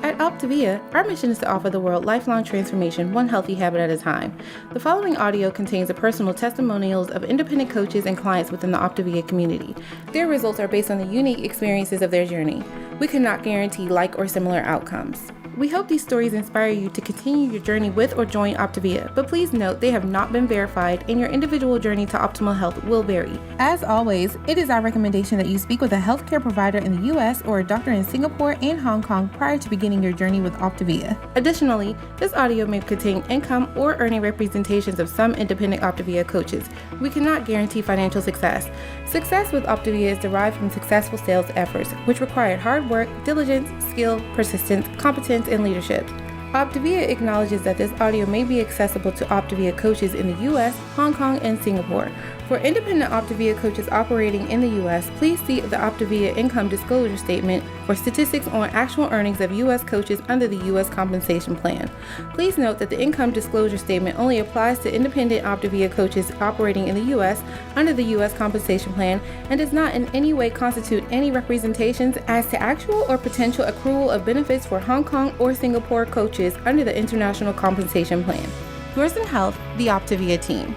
At OPTAVIA, our mission is to offer the world lifelong transformation, one healthy habit at a time. The following audio contains the personal testimonials of independent coaches and clients within the OPTAVIA community. Their results are based on the unique experiences of their journey. We cannot guarantee like or similar outcomes. We hope these stories inspire you to continue your journey with or join OPTAVIA, but please note they have not been verified and your individual journey to optimal health will vary. As always, it is our recommendation that you speak with a healthcare provider in the U.S. or a doctor in Singapore and Hong Kong prior to beginning your journey with OPTAVIA. Additionally, this audio may contain income or earning representations of some independent OPTAVIA coaches. We cannot guarantee financial success. Success with OPTAVIA is derived from successful sales efforts, which required hard work, diligence, skill, persistence, competence, and leadership. OPTAVIA acknowledges that this audio may be accessible to OPTAVIA coaches in the U.S., Hong Kong, and Singapore. For independent OPTAVIA coaches operating in the U.S., please see the OPTAVIA Income Disclosure Statement for statistics on actual earnings of U.S. coaches under the U.S. Compensation Plan. Please note that the Income Disclosure Statement only applies to independent OPTAVIA coaches operating in the U.S. under the U.S. Compensation Plan and does not in any way constitute any representations as to actual or potential accrual of benefits for Hong Kong or Singapore coaches under the International Compensation Plan. Yours in Health, the OPTAVIA team.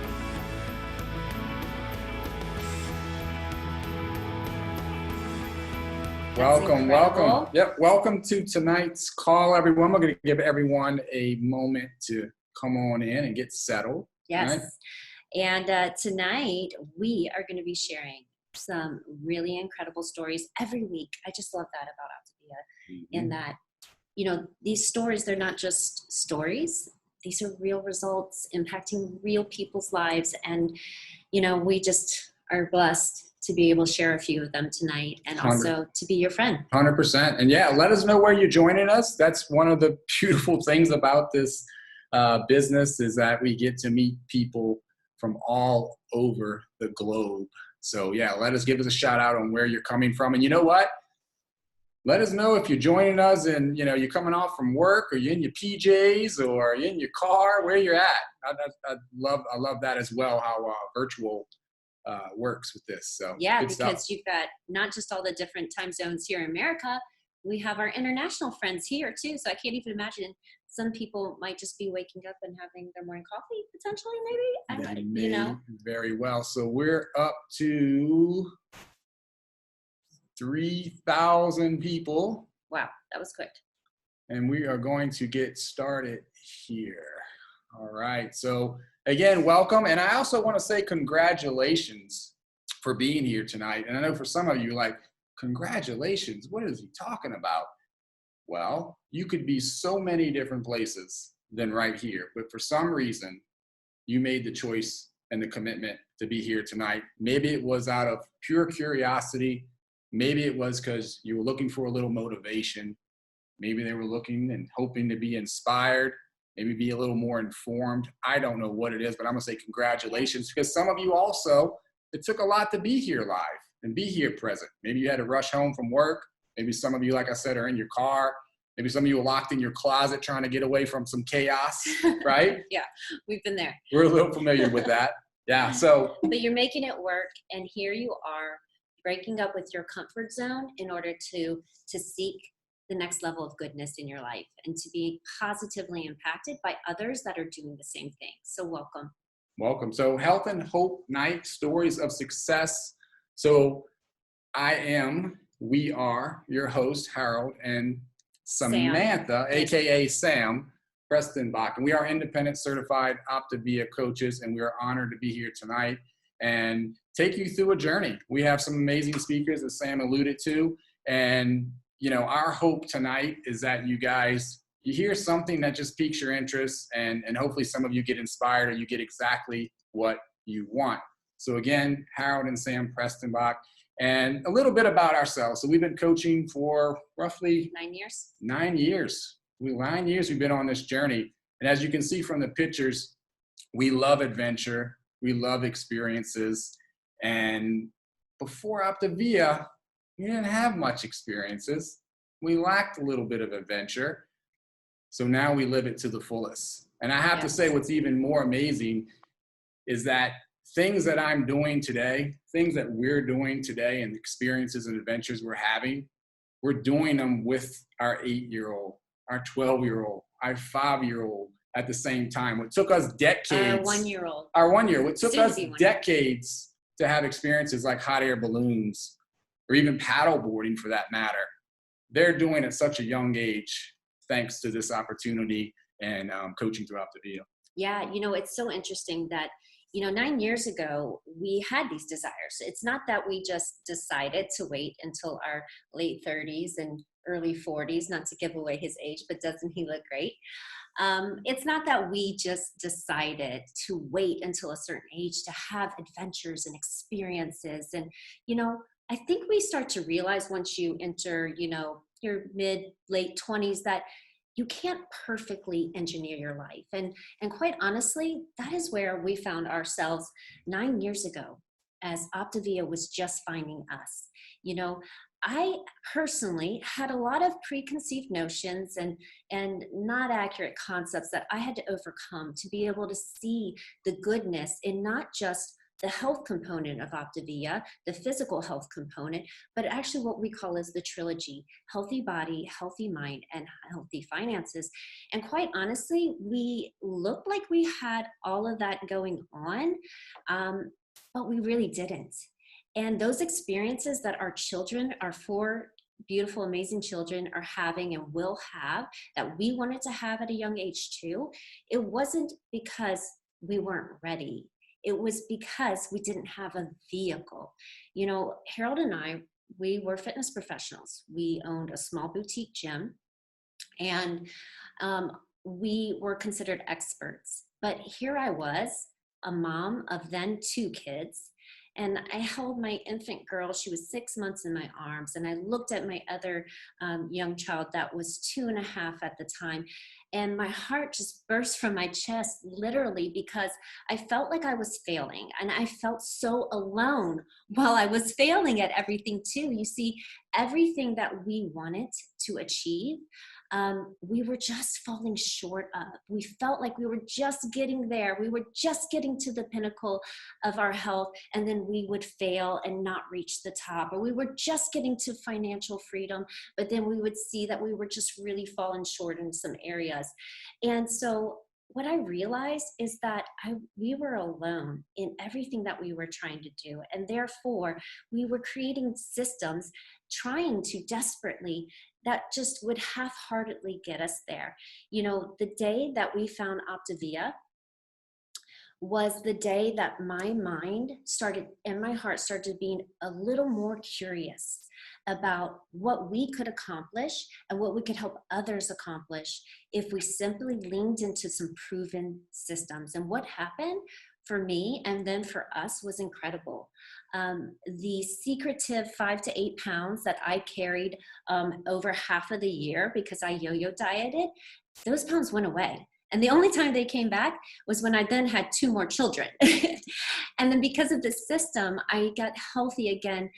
Welcome. Yep, welcome to tonight's call, everyone. We're going to give everyone a moment to come on in and get settled. Yes. Right? And tonight we are going to be sharing some really incredible stories every week. I just love that about OPTAVIA, in that, you know, these stories, they're not just stories. These are real results impacting real people's lives. And, you know, we just are blessed to be able to share a few of them tonight and also to be your friend. 100%. And yeah, let us know where you're joining us. That's one of the beautiful things about this business is that we get to meet people from all over the globe. So yeah, give us a shout out on where you're coming from. And you know what? Let us know if you're joining us and, you know, you're coming off from work or you're in your PJs or you're in your car, where you're at. I love that as well, how virtual works with this. So yeah, because you've got not just all the different time zones here in America, we have our international friends here too. So I can't even imagine, some people might just be waking up and having their morning coffee potentially, maybe. You know, very well. So we're up to 3,000 people. Wow, that was quick. And we are going to get started here. All right. So again, welcome. And I also want to say congratulations for being here tonight. And I know for some of you, like, congratulations, what is he talking about? Well, you could be so many different places than right here. But for some reason, you made the choice and the commitment to be here tonight. Maybe it was out of pure curiosity. Maybe it was because you were looking for a little motivation. Maybe they were looking and hoping to be inspired. Maybe be a little more informed. I don't know what it is, but I'm gonna say congratulations, because some of you also, it took a lot to be here live and be here present. Maybe you had to rush home from work. Maybe some of you, like I said, are in your car. Maybe some of you are locked in your closet trying to get away from some chaos, right? Yeah, we've been there. We're a little familiar with that. Yeah, so. But you're making it work, and here you are breaking up with your comfort zone in order to seek the next level of goodness in your life and to be positively impacted by others that are doing the same thing. So welcome. Welcome. So Health and Hope Night, Stories of Success. So we are your host, Harold, and Samantha, Sam. AKA Sam Prestenbach. And we are independent certified OPTAVIA coaches, and we are honored to be here tonight and take you through a journey. We have some amazing speakers, as Sam alluded to, and you know, our hope tonight is that you hear something that just piques your interest, and hopefully some of you get inspired or you get exactly what you want. So again, Harold and Sam Prestenbach, and a little bit about ourselves. So we've been coaching for roughly 9 years. 9 years. 9 years we've been on this journey. And as you can see from the pictures, we love adventure. We love experiences. And before OPTAVIA, we didn't have much experiences. We lacked a little bit of adventure. So now we live it to the fullest. And I have to say, what's even more amazing is that things that I'm doing today, things that we're doing today, and experiences and adventures we're having, we're doing them with our 8-year-old, our 12-year-old, our 5-year-old at the same time. What took us decades. Our 1-year-old. Our 1 year. What took Soon to us be 1 year. decades to have experiences like hot air balloons or even paddle boarding for that matter. They're doing at such a young age, thanks to this opportunity and coaching through OPTAVIA. Yeah, it's so interesting that, 9 years ago, we had these desires. It's not that we just decided to wait until our late 30s and early 40s, not to give away his age, but doesn't he look great? It's not that we just decided to wait until a certain age to have adventures and experiences. And, I think we start to realize once you enter, your late 20s that you can't perfectly engineer your life. And quite honestly, that is where we found ourselves 9 years ago as OPTAVIA was just finding us. I personally had a lot of preconceived notions and not accurate concepts that I had to overcome to be able to see the goodness in not just the health component of OPTAVIA, the physical health component, but actually what we call as the trilogy: healthy body, healthy mind, and healthy finances. And quite honestly, we looked like we had all of that going on, but we really didn't. And those experiences that our children, our 4 beautiful, amazing children are having and will have, that we wanted to have at a young age too, it wasn't because we weren't ready. It was because we didn't have a vehicle. Harold and I, we were fitness professionals. We owned a small boutique gym, and we were considered experts. But here I was, a mom of then 2 kids, and I held my infant girl. She was 6 months in my arms, and I looked at my other young child that was 2.5 at the time, and my heart just burst from my chest, literally, because I felt like I was failing, and I felt so alone while I was failing at everything too. You see, everything that we wanted to achieve, we were just falling short of. We felt like we were just getting there. We were just getting to the pinnacle of our health, and then we would fail and not reach the top. Or we were just getting to financial freedom, but then we would see that we were just really falling short in some areas. And so what I realized is that we were alone in everything that we were trying to do. And therefore, we were creating systems, trying to desperately, that just would half-heartedly get us there. The day that we found OPTAVIA was the day that my mind started and my heart started being a little more curious about what we could accomplish and what we could help others accomplish if we simply leaned into some proven systems. And what happened for me and then for us was incredible. The secretive 5 to 8 pounds that I carried over half of the year because I yo-yo dieted, those pounds went away. And the only time they came back was when I then had 2 more children. And then because of the system, I got healthy again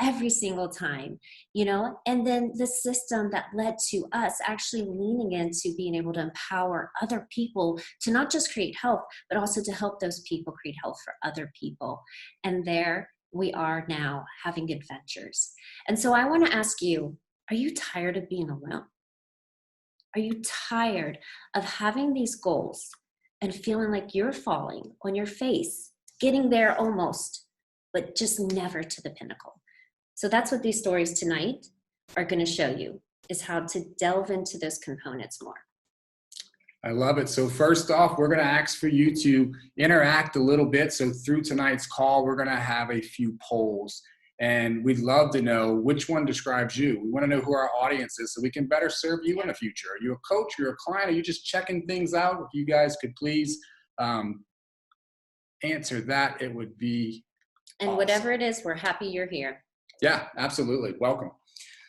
every single time, and then the system that led to us actually leaning into being able to empower other people to not just create health, but also to help those people create health for other people. And there we are now having adventures. And so I want to ask you, are you tired of being alone? Are you tired of having these goals and feeling like you're falling on your face, getting there almost, but just never to the pinnacle? So that's what these stories tonight are going to show you, is how to delve into those components more. I love it. So first off, we're going to ask for you to interact a little bit. So through tonight's call, we're going to have a few polls, and we'd love to know which one describes you. We want to know who our audience is so we can better serve you in the future. Are you a coach? You're a client? Are you just checking things out? If you guys could please answer that, it would be And awesome. Whatever it is, we're happy you're here. Yeah, absolutely. Welcome.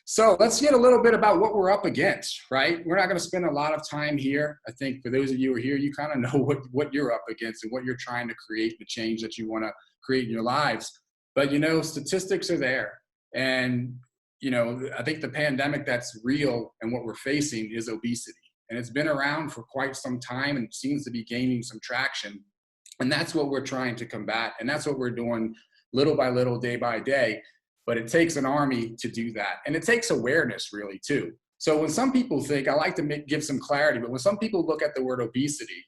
So let's get a little bit about what we're up against, right? We're not going to spend a lot of time here. I think for those of you who are here, you kind of know what you're up against and what you're trying to create, the change that you want to create in your lives. But, statistics are there. And, I think the pandemic that's real and what we're facing is obesity. And it's been around for quite some time and seems to be gaining some traction. And that's what we're trying to combat. And that's what we're doing little by little, day by day. But it takes an army to do that. And it takes awareness, really, too. So when some people think, I like to give some clarity, but when some people look at the word obesity,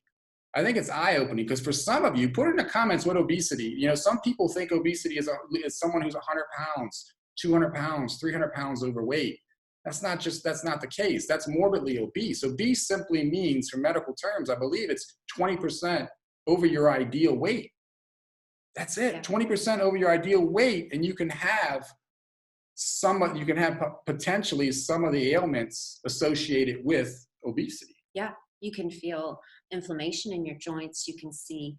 I think it's eye-opening, because for some of you, put in the comments what obesity, some people think obesity is someone who's 100 pounds, 200 pounds, 300 pounds overweight. That's not the case. That's morbidly obese. Obese simply means, for medical terms, I believe it's 20% over your ideal weight. That's it, yeah. 20% over your ideal weight, and you can have potentially some of the ailments associated with obesity. Yeah, you can feel inflammation in your joints. You can see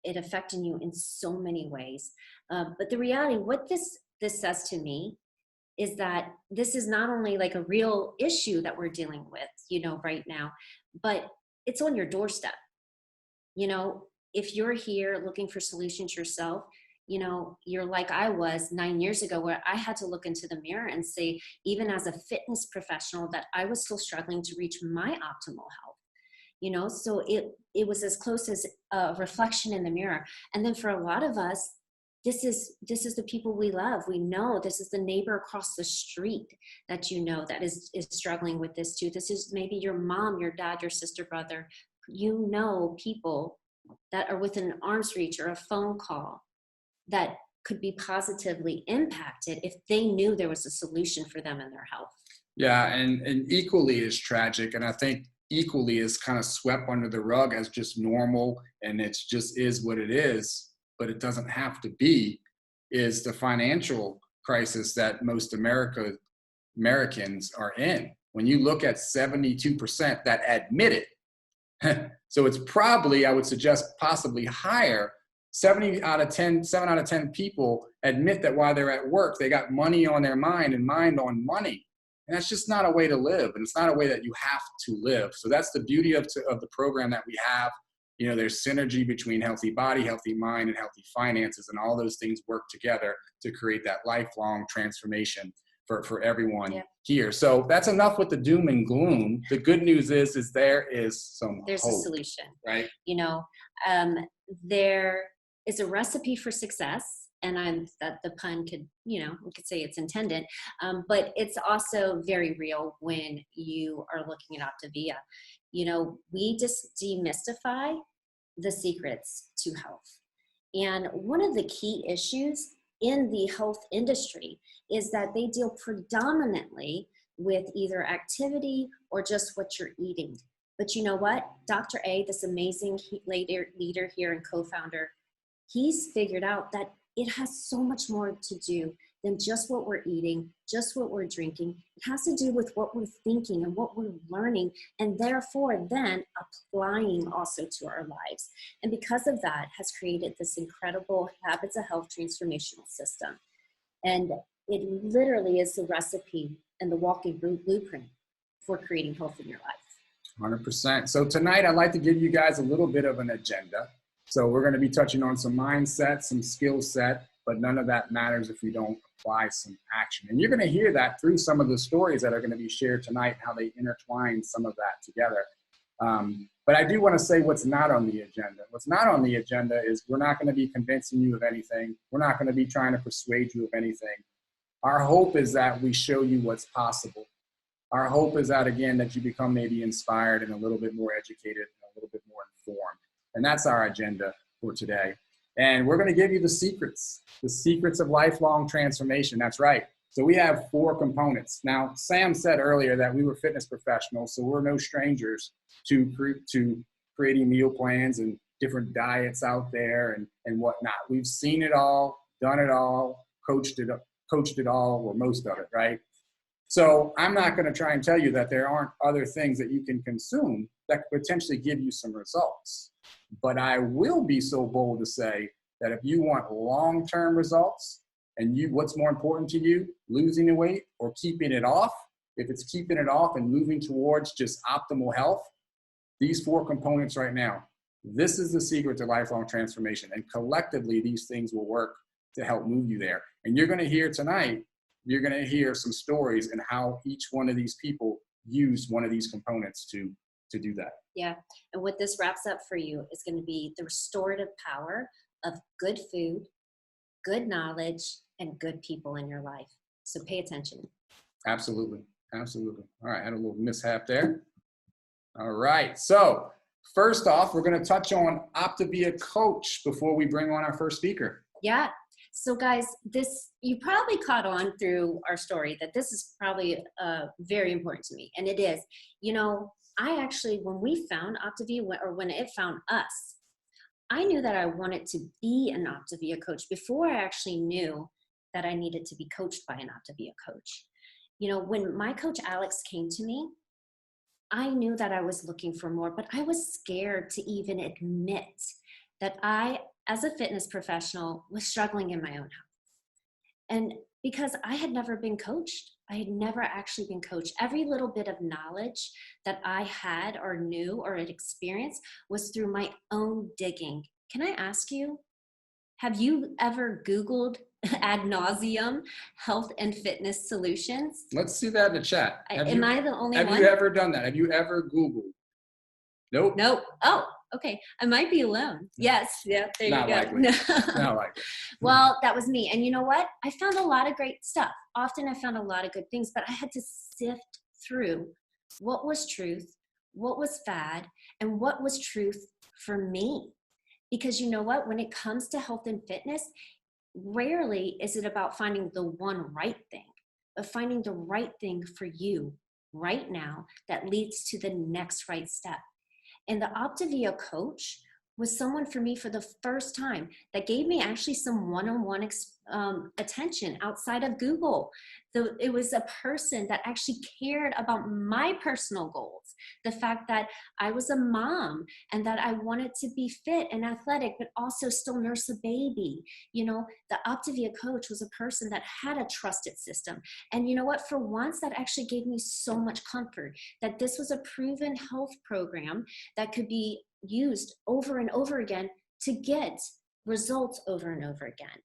it affecting you in so many ways. But the reality, what this says to me, is that this is not only like a real issue that we're dealing with, right now, but it's on your doorstep. If you're here looking for solutions yourself, you're like I was 9 years ago, where I had to look into the mirror and say, even as a fitness professional, that I was still struggling to reach my optimal health. So it was as close as a reflection in the mirror. And then for a lot of us, this is the people we love. We know this is the neighbor across the street that that is struggling with this too. This is maybe your mom, your dad, your sister, brother. People that are within arm's reach or a phone call that could be positively impacted if they knew there was a solution for them in their health. Yeah, and equally as tragic, and I think equally is kind of swept under the rug as just normal, and it just is what it is, but it doesn't have to be, is the financial crisis that most Americans are in. When you look at 72% that admit it, so it's probably, I would suggest, possibly higher. 7 out of 10 people admit that while they're at work, they got money on their mind and mind on money. And that's just not a way to live. And it's not a way that you have to live. So that's the beauty of the program that we have. There's synergy between healthy body, healthy mind, and healthy finances. And all those things work together to create that lifelong transformation for everyone here. So that's enough with the doom and gloom. The good news is there is there's hope, a solution, right? There is a recipe for success, and that the pun could, we could say it's intended, but it's also very real when you are looking at OPTAVIA. We just demystify the secrets to health. And one of the key issues in the health industry is that they deal predominantly with either activity or just what you're eating. But you know what? Dr. A, this amazing leader here and co-founder, he's figured out that it has so much more to do than just what we're eating, just what we're drinking. It has to do with what we're thinking and what we're learning, and therefore then applying also to our lives. And because of that, has created this incredible Habits of Health transformational system. And it literally is the recipe and the walking blueprint for creating health in your life. 100%. So tonight, I'd like to give you guys a little bit of an agenda. So we're going to be touching on some mindset, some skill set, but none of that matters if we don't apply some action. And you're going to hear that through some of the stories that are going to be shared tonight, how they intertwine some of that together. But I do want to say what's not on the agenda. What's not on the agenda is we're not going to be convincing you of anything. We're not going to be trying to persuade you of anything. Our hope is that we show you what's possible. Our hope is that, again, that you become maybe inspired and a little bit more educated and a little bit more informed. And that's our agenda for today. And we're going to give you the secrets of lifelong transformation. That's right. So we have 4 components. Now, Sam said earlier that we were fitness professionals, so we're no strangers to creating meal plans and different diets out there and whatnot. We've seen it all, done it all, coached it all, or most of it, right? So I'm not going to try and tell you that there aren't other things that you can consume that could potentially give you some results. But I will be so bold to say that if you want long-term results, and what's more important to you, losing the weight or keeping it off? If it's keeping it off and moving towards just optimal health, these 4 components right now, this is the secret to lifelong transformation. And collectively, these things will work to help move you there. And you're going to hear tonight, you're going to hear some stories and how each one of these people used one of these components to do that. Yeah. And what this wraps up for you is going to be the restorative power of good food, good knowledge, and good people in your life. So pay attention. Absolutely. Absolutely. All right, had a little mishap there. All right, so first off, we're going to touch on OPTAVIA Coach before we bring on our first speaker. Yeah. So guys, you probably caught on through our story that this is probably very important to me. And it is. I actually, when we found OPTAVIA, or when it found us, I knew that I wanted to be an OPTAVIA coach before I actually knew that I needed to be coached by an OPTAVIA coach. When my coach Alex came to me, I knew that I was looking for more, but I was scared to even admit that I, as a fitness professional, was struggling in my own health. And because I had never been coached, I had never actually been coached. Every little bit of knowledge that I had or knew or had experienced was through my own digging. Can I ask you, have you ever Googled ad nauseum health and fitness solutions? Let's see that in the chat. Am I the only one? Have you ever done that? Have you ever Googled? Nope. Nope. Oh, okay. I might be alone. Yes. Yeah. There Not you go. likely. Not likely. Well, that was me. And you know what? I found a lot of great stuff. Often I found a lot of good things, but I had to sift through what was truth, what was fad, and what was truth for me. Because you know what? When it comes to health and fitness, rarely is it about finding the one right thing, but finding the right thing for you right now that leads to the next right step. And the OPTAVIA coach was someone for me for the first time that gave me actually some one-on-one attention outside of Google. It was a person that actually cared about my personal goals. The fact that I was a mom and that I wanted to be fit and athletic, but also still nurse a baby. The OPTAVIA coach was a person that had a trusted system. And you know what? For once, that actually gave me so much comfort that this was a proven health program that could be used over and over again to get results over and over again.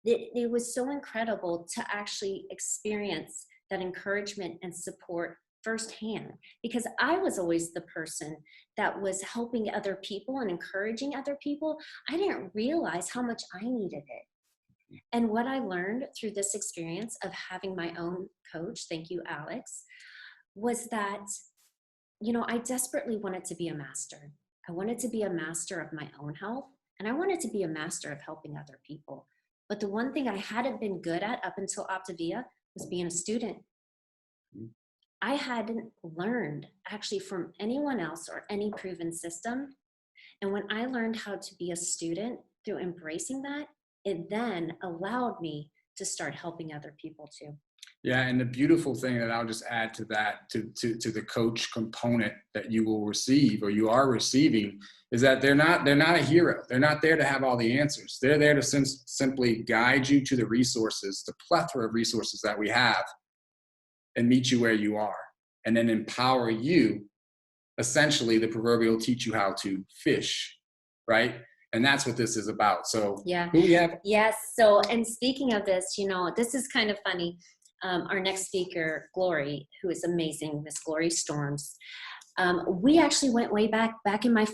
It was so incredible to actually experience that encouragement and support firsthand, because I was always the person that was helping other people and encouraging other people. I didn't realize how much I needed it. And what I learned through this experience of having my own coach, thank you, Alex, was that, I desperately wanted to be a master. I wanted to be a master of my own health, and I wanted to be a master of helping other people. But the one thing I hadn't been good at up until OPTAVIA was being a student. I hadn't learned actually from anyone else or any proven system. And when I learned how to be a student through embracing that, it then allowed me to start helping other people too. Yeah, and the beautiful thing that I'll just add to that, to the coach component that you will receive or you are receiving, is that they're not a hero. They're not there to have all the answers. They're there to simply guide you to the resources, the plethora of resources that we have, and meet you where you are, and then empower you. Essentially, the proverbial teach you how to fish, right? And that's what this is about. So yeah, who we have? Yes. So, and speaking of this, this is kind of funny. Our next speaker, Glori, who is amazing, Miss Glori Storms. We actually went way back in my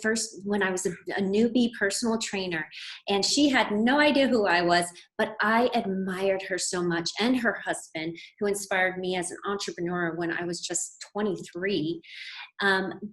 when I was a newbie personal trainer, and she had no idea who I was, but I admired her so much, and her husband, who inspired me as an entrepreneur when I was just 23.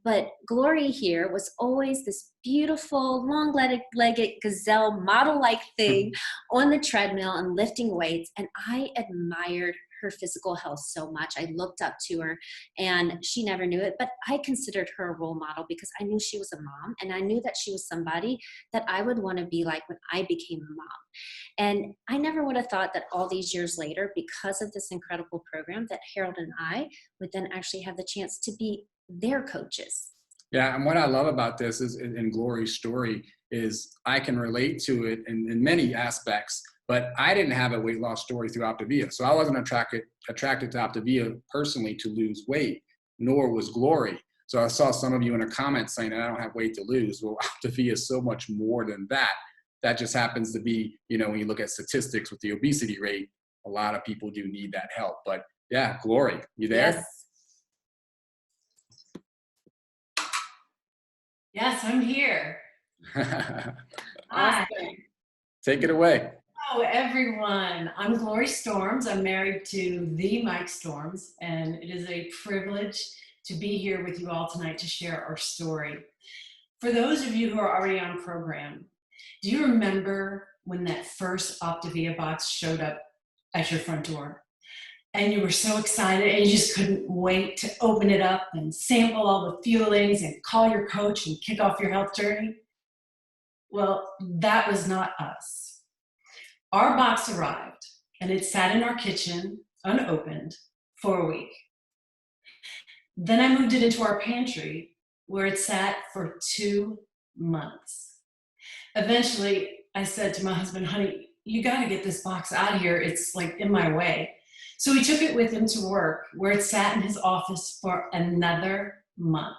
But Glori here was always this beautiful, long-legged gazelle model-like thing on the treadmill and lifting weights, and I admired her physical health so much. I looked up to her, and she never knew it, but I considered her a role model because I knew she was a mom, and I knew that she was somebody that I would want to be like when I became a mom. And I never would have thought that all these years later, because of this incredible program, that Harold and I would then actually have the chance to be their coaches. Yeah, and what I love about this is, in Glori's story, is I can relate to it in many aspects. But I didn't have a weight loss story through OPTAVIA. So I wasn't attracted to OPTAVIA personally to lose weight, nor was Glori. So I saw some of you in the comments saying that I don't have weight to lose. Well, OPTAVIA is so much more than that. That just happens to be, when you look at statistics with the obesity rate, a lot of people do need that help. But yeah, Glori, you there? Yes, I'm here. Hi. Take it away. Hello, everyone. I'm Glori Storms. I'm married to the Mike Storms, and it is a privilege to be here with you all tonight to share our story. For those of you who are already on program, do you remember when that first OPTAVIA box showed up at your front door? And you were so excited and you just couldn't wait to open it up and sample all the fuelings and call your coach and kick off your health journey? Well, that was not us. Our box arrived and it sat in our kitchen unopened for a week. Then I moved it into our pantry where it sat for 2 months. Eventually, I said to my husband, honey, you got to get this box out of here. It's like in my way. So he took it with him to work where it sat in his office for another month.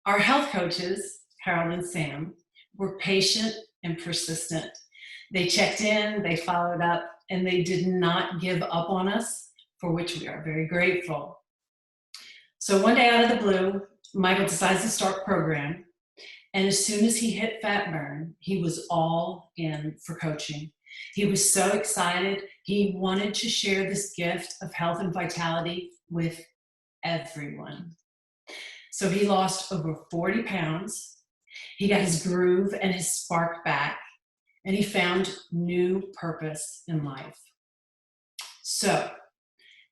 Our health coaches, Harold and Sam, were patient and persistent. They checked in, they followed up, and they did not give up on us, for which we are very grateful. So one day out of the blue, Michael decides to start program. And as soon as he hit fat burn, he was all in for coaching. He was so excited. He wanted to share this gift of health and vitality with everyone. So he lost over 40 pounds. He got his groove and his spark back. And he found new purpose in life. So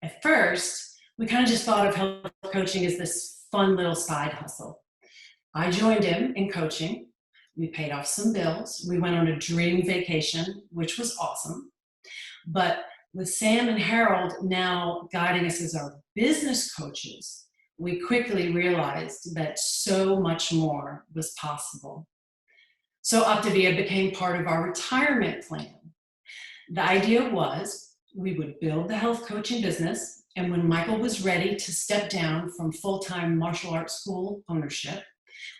at first, we kind of just thought of health coaching as this fun little side hustle. I joined him in coaching. We paid off some bills. We went on a dream vacation, which was awesome. But with Sam and Harold now guiding us as our business coaches, we quickly realized that so much more was possible. So OPTAVIA became part of our retirement plan. The idea was we would build the health coaching business, and when Michael was ready to step down from full-time martial arts school ownership,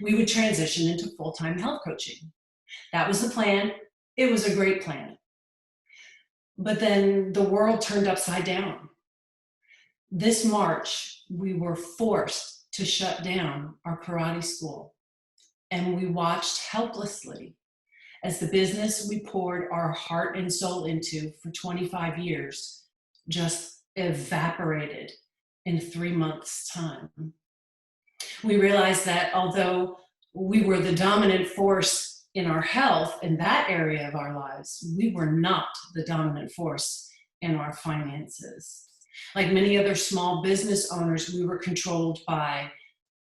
we would transition into full-time health coaching. That was the plan. It was a great plan. But then the world turned upside down. This March, we were forced to shut down our karate school. And we watched helplessly as the business we poured our heart and soul into for 25 years just evaporated in 3 months' time. We realized that although we were the dominant force in our health in that area of our lives, we were not the dominant force in our finances. Like many other small business owners, we were controlled by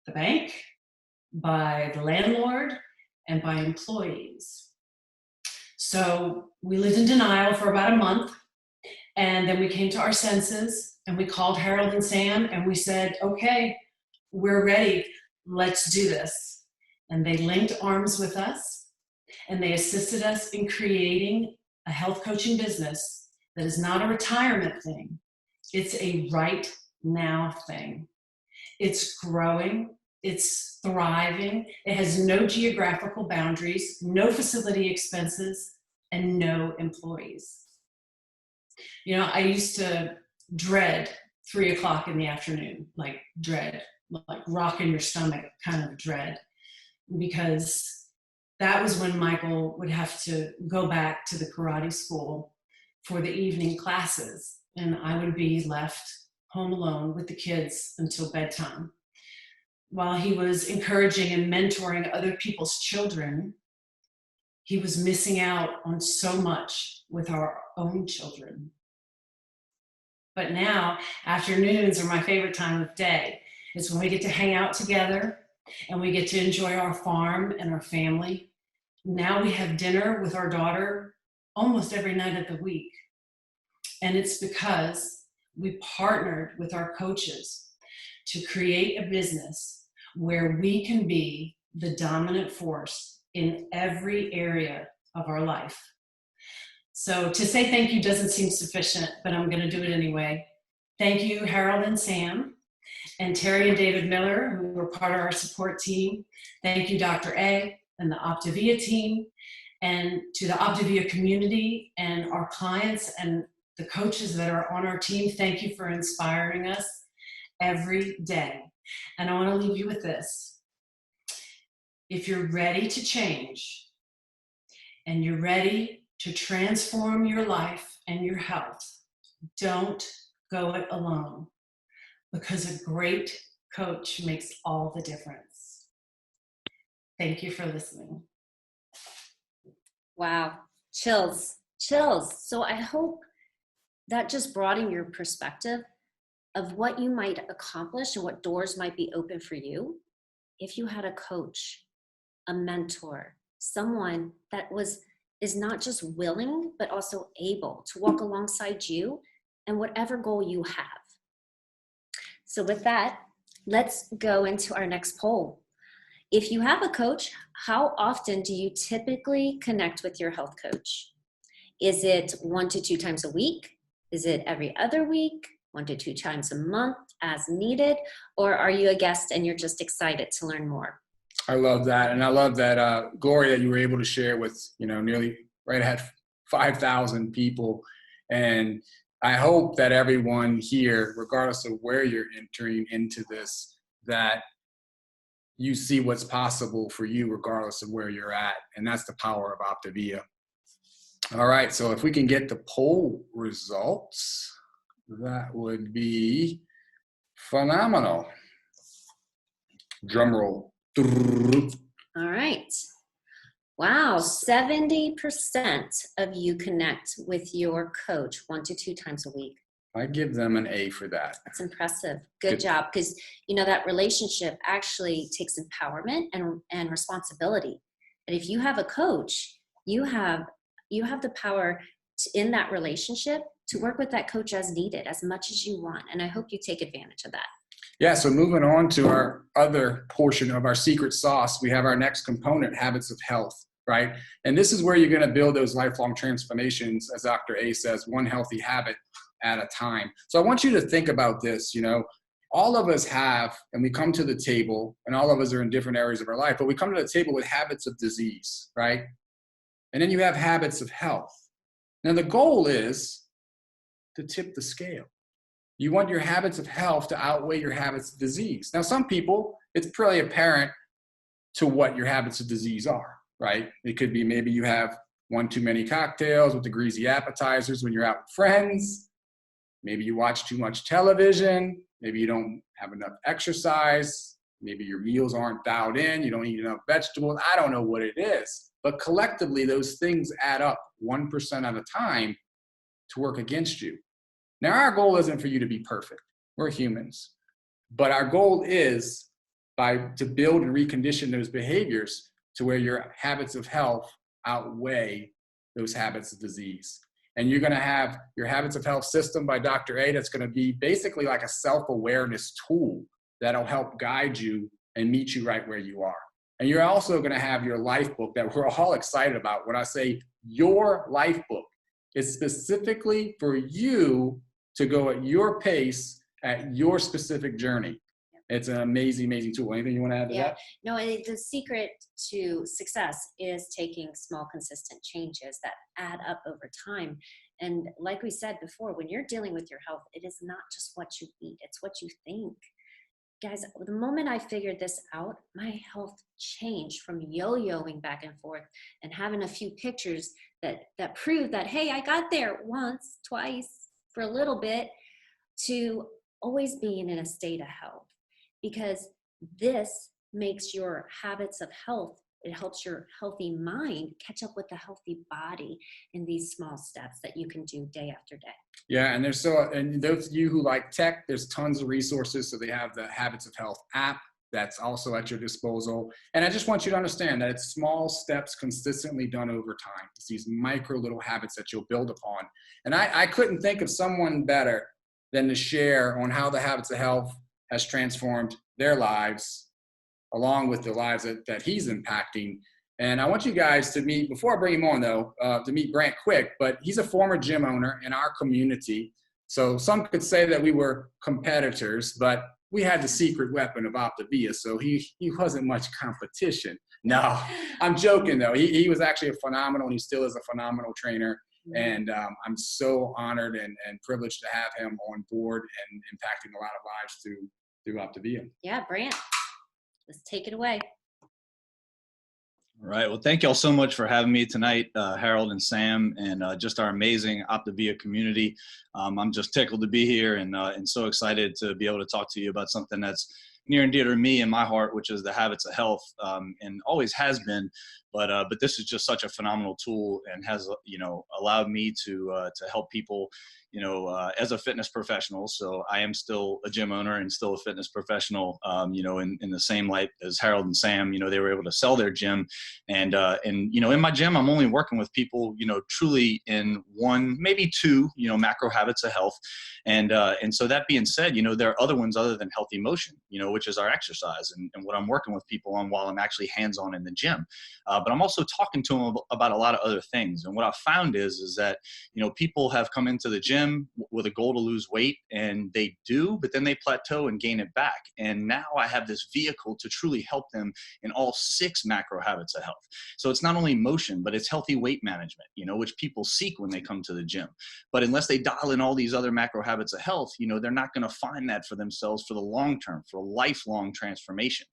the bank, by the landlord, and by employees. So we lived in denial for about a month, and then we came to our senses, and we called Harold and Sam, and we said, okay, we're ready, let's do this. And they linked arms with us, and they assisted us in creating a health coaching business that is not a retirement thing, it's a right now thing. It's growing. It's thriving. It has no geographical boundaries, no facility expenses, and no employees. You know, I used to dread 3 o'clock in the afternoon, like dread, like rock in your stomach kind of dread, because that was when Michael would have to go back to the karate school for the evening classes, and I would be left home alone with the kids until bedtime. While he was encouraging and mentoring other people's children, he was missing out on so much with our own children. But now, afternoons are my favorite time of day. It's when we get to hang out together and we get to enjoy our farm and our family. Now we have dinner with our daughter almost every night of the week. And it's because we partnered with our coaches to create a business where we can be the dominant force in every area of our life. So to say thank you doesn't seem sufficient, but I'm going to do it anyway. Thank you, Harold and Sam, and Terry and David Miller, who were part of our support team. Thank you, Dr. A, and the OPTAVIA team, and to the OPTAVIA community and our clients and the coaches that are on our team. Thank you for inspiring us every day. And I want to leave you with this. If you're ready to change and you're ready to transform your life and your health, don't go it alone, because a great coach makes all the difference. Thank you for listening. Wow, chills, chills. So I hope that just broadened your perspective of what you might accomplish and what doors might be open for you if you had a coach, a mentor, someone that is not just willing, but also able to walk alongside you and whatever goal you have. So with that, let's go into our next poll. If you have a coach, how often do you typically connect with your health coach? Is it 1 to 2 times a week? Is it every other week? 1 to 2 times a month as needed? Or are you a guest and you're just excited to learn more? I love that. And I love that, Glori, that you were able to share with, nearly right at 5,000 people. And I hope that everyone here, regardless of where you're entering into this, that you see what's possible for you regardless of where you're at. And that's the power of OPTAVIA. All right, so if we can get the poll results, that would be phenomenal. Drum roll. All right. Wow, 70% of you connect with your coach 1 to 2 times a week. I give them an A for that. That's impressive. Good job. Because, that relationship actually takes empowerment and responsibility. And if you have a coach, you have the power in that relationship to work with that coach as needed, as much as you want. And I hope you take advantage of that. Yeah, so moving on to our other portion of our secret sauce, we have our next component, habits of health, right? And this is where you're going to build those lifelong transformations, as Dr. A says, one healthy habit at a time. So I want you to think about this, all of us have, and we come to the table, and all of us are in different areas of our life, but we come to the table with habits of disease, right? And then you have habits of health. Now the goal is to tip the scale. You want your habits of health to outweigh your habits of disease. Now, some people, it's pretty apparent to what your habits of disease are, right? It could be maybe you have 1 too many cocktails with the greasy appetizers when you're out with friends. Maybe you watch too much television. Maybe you don't have enough exercise. Maybe your meals aren't dialed in. You don't eat enough vegetables. I don't know what it is. But collectively, those things add up 1% at a time to work against you. Now, our goal isn't for you to be perfect. We're humans. But our goal is to build and recondition those behaviors to where your habits of health outweigh those habits of disease. And you're going to have your habits of health system by Dr. A that's going to be basically like a self-awareness tool that'll help guide you and meet you right where you are. And you're also going to have your life book that we're all excited about. When I say your life book, it's specifically for you to go at your pace, at your specific journey. It's an amazing, amazing tool. Anything you want to add to that? No, the secret to success is taking small, consistent changes that add up over time. And like we said before, when you're dealing with your health, it is not just what you eat, it's what you think. Guys, the moment I figured this out, my health changed from yo-yoing back and forth and having a few pictures that prove that, hey, I got there once, twice, for a little bit, to always being in a state of health. Because this makes your habits of health, it helps your healthy mind catch up with the healthy body in these small steps that you can do day after day. Yeah, and and those of you who like tech, there's tons of resources. So they have the Habits of Health app that's also at your disposal. And I just want you to understand that it's small steps consistently done over time. It's these micro little habits that you'll build upon. And I couldn't think of someone better than to share on how the Habits of Health has transformed their lives along with the lives that he's impacting. And I want you guys to meet, before I bring him on though, to meet Brent quick, but he's a former gym owner in our community. So some could say that we were competitors, but we had the secret weapon of OPTAVIA, so he wasn't much competition. No, I'm joking though. He was actually a phenomenal, and he still is a phenomenal trainer. And I'm so honored and privileged to have him on board and impacting a lot of lives through OPTAVIA. Yeah, Brent, let's take it away. All right. Well, thank y'all so much for having me tonight, Harold and Sam, and just our amazing OPTAVIA community. I'm just tickled to be here and so excited to be able to talk to you about something that's near and dear to me and my heart, which is the habits of health, and always has been. But this is just such a phenomenal tool and has, allowed me to help people, as a fitness professional. So I am still a gym owner and still a fitness professional, in the same light as Harold and Sam. They were able to sell their gym. And in my gym, I'm only working with people, truly in one, maybe two, macro habits of health. And so that being said, there are other ones other than healthy motion, which is our exercise and what I'm working with people on while I'm actually hands-on in the gym. But I'm also talking to them about a lot of other things. And what I've found is that, people have come into the gym with a goal to lose weight, and they do, but then they plateau and gain it back. And now I have this vehicle to truly help them in all 6 macro habits of health. So it's not only motion, but it's healthy weight management, which people seek when they come to the gym. But unless they dial in all these other macro habits of health, they're not going to find that for themselves for the long term, for a lifelong transformation.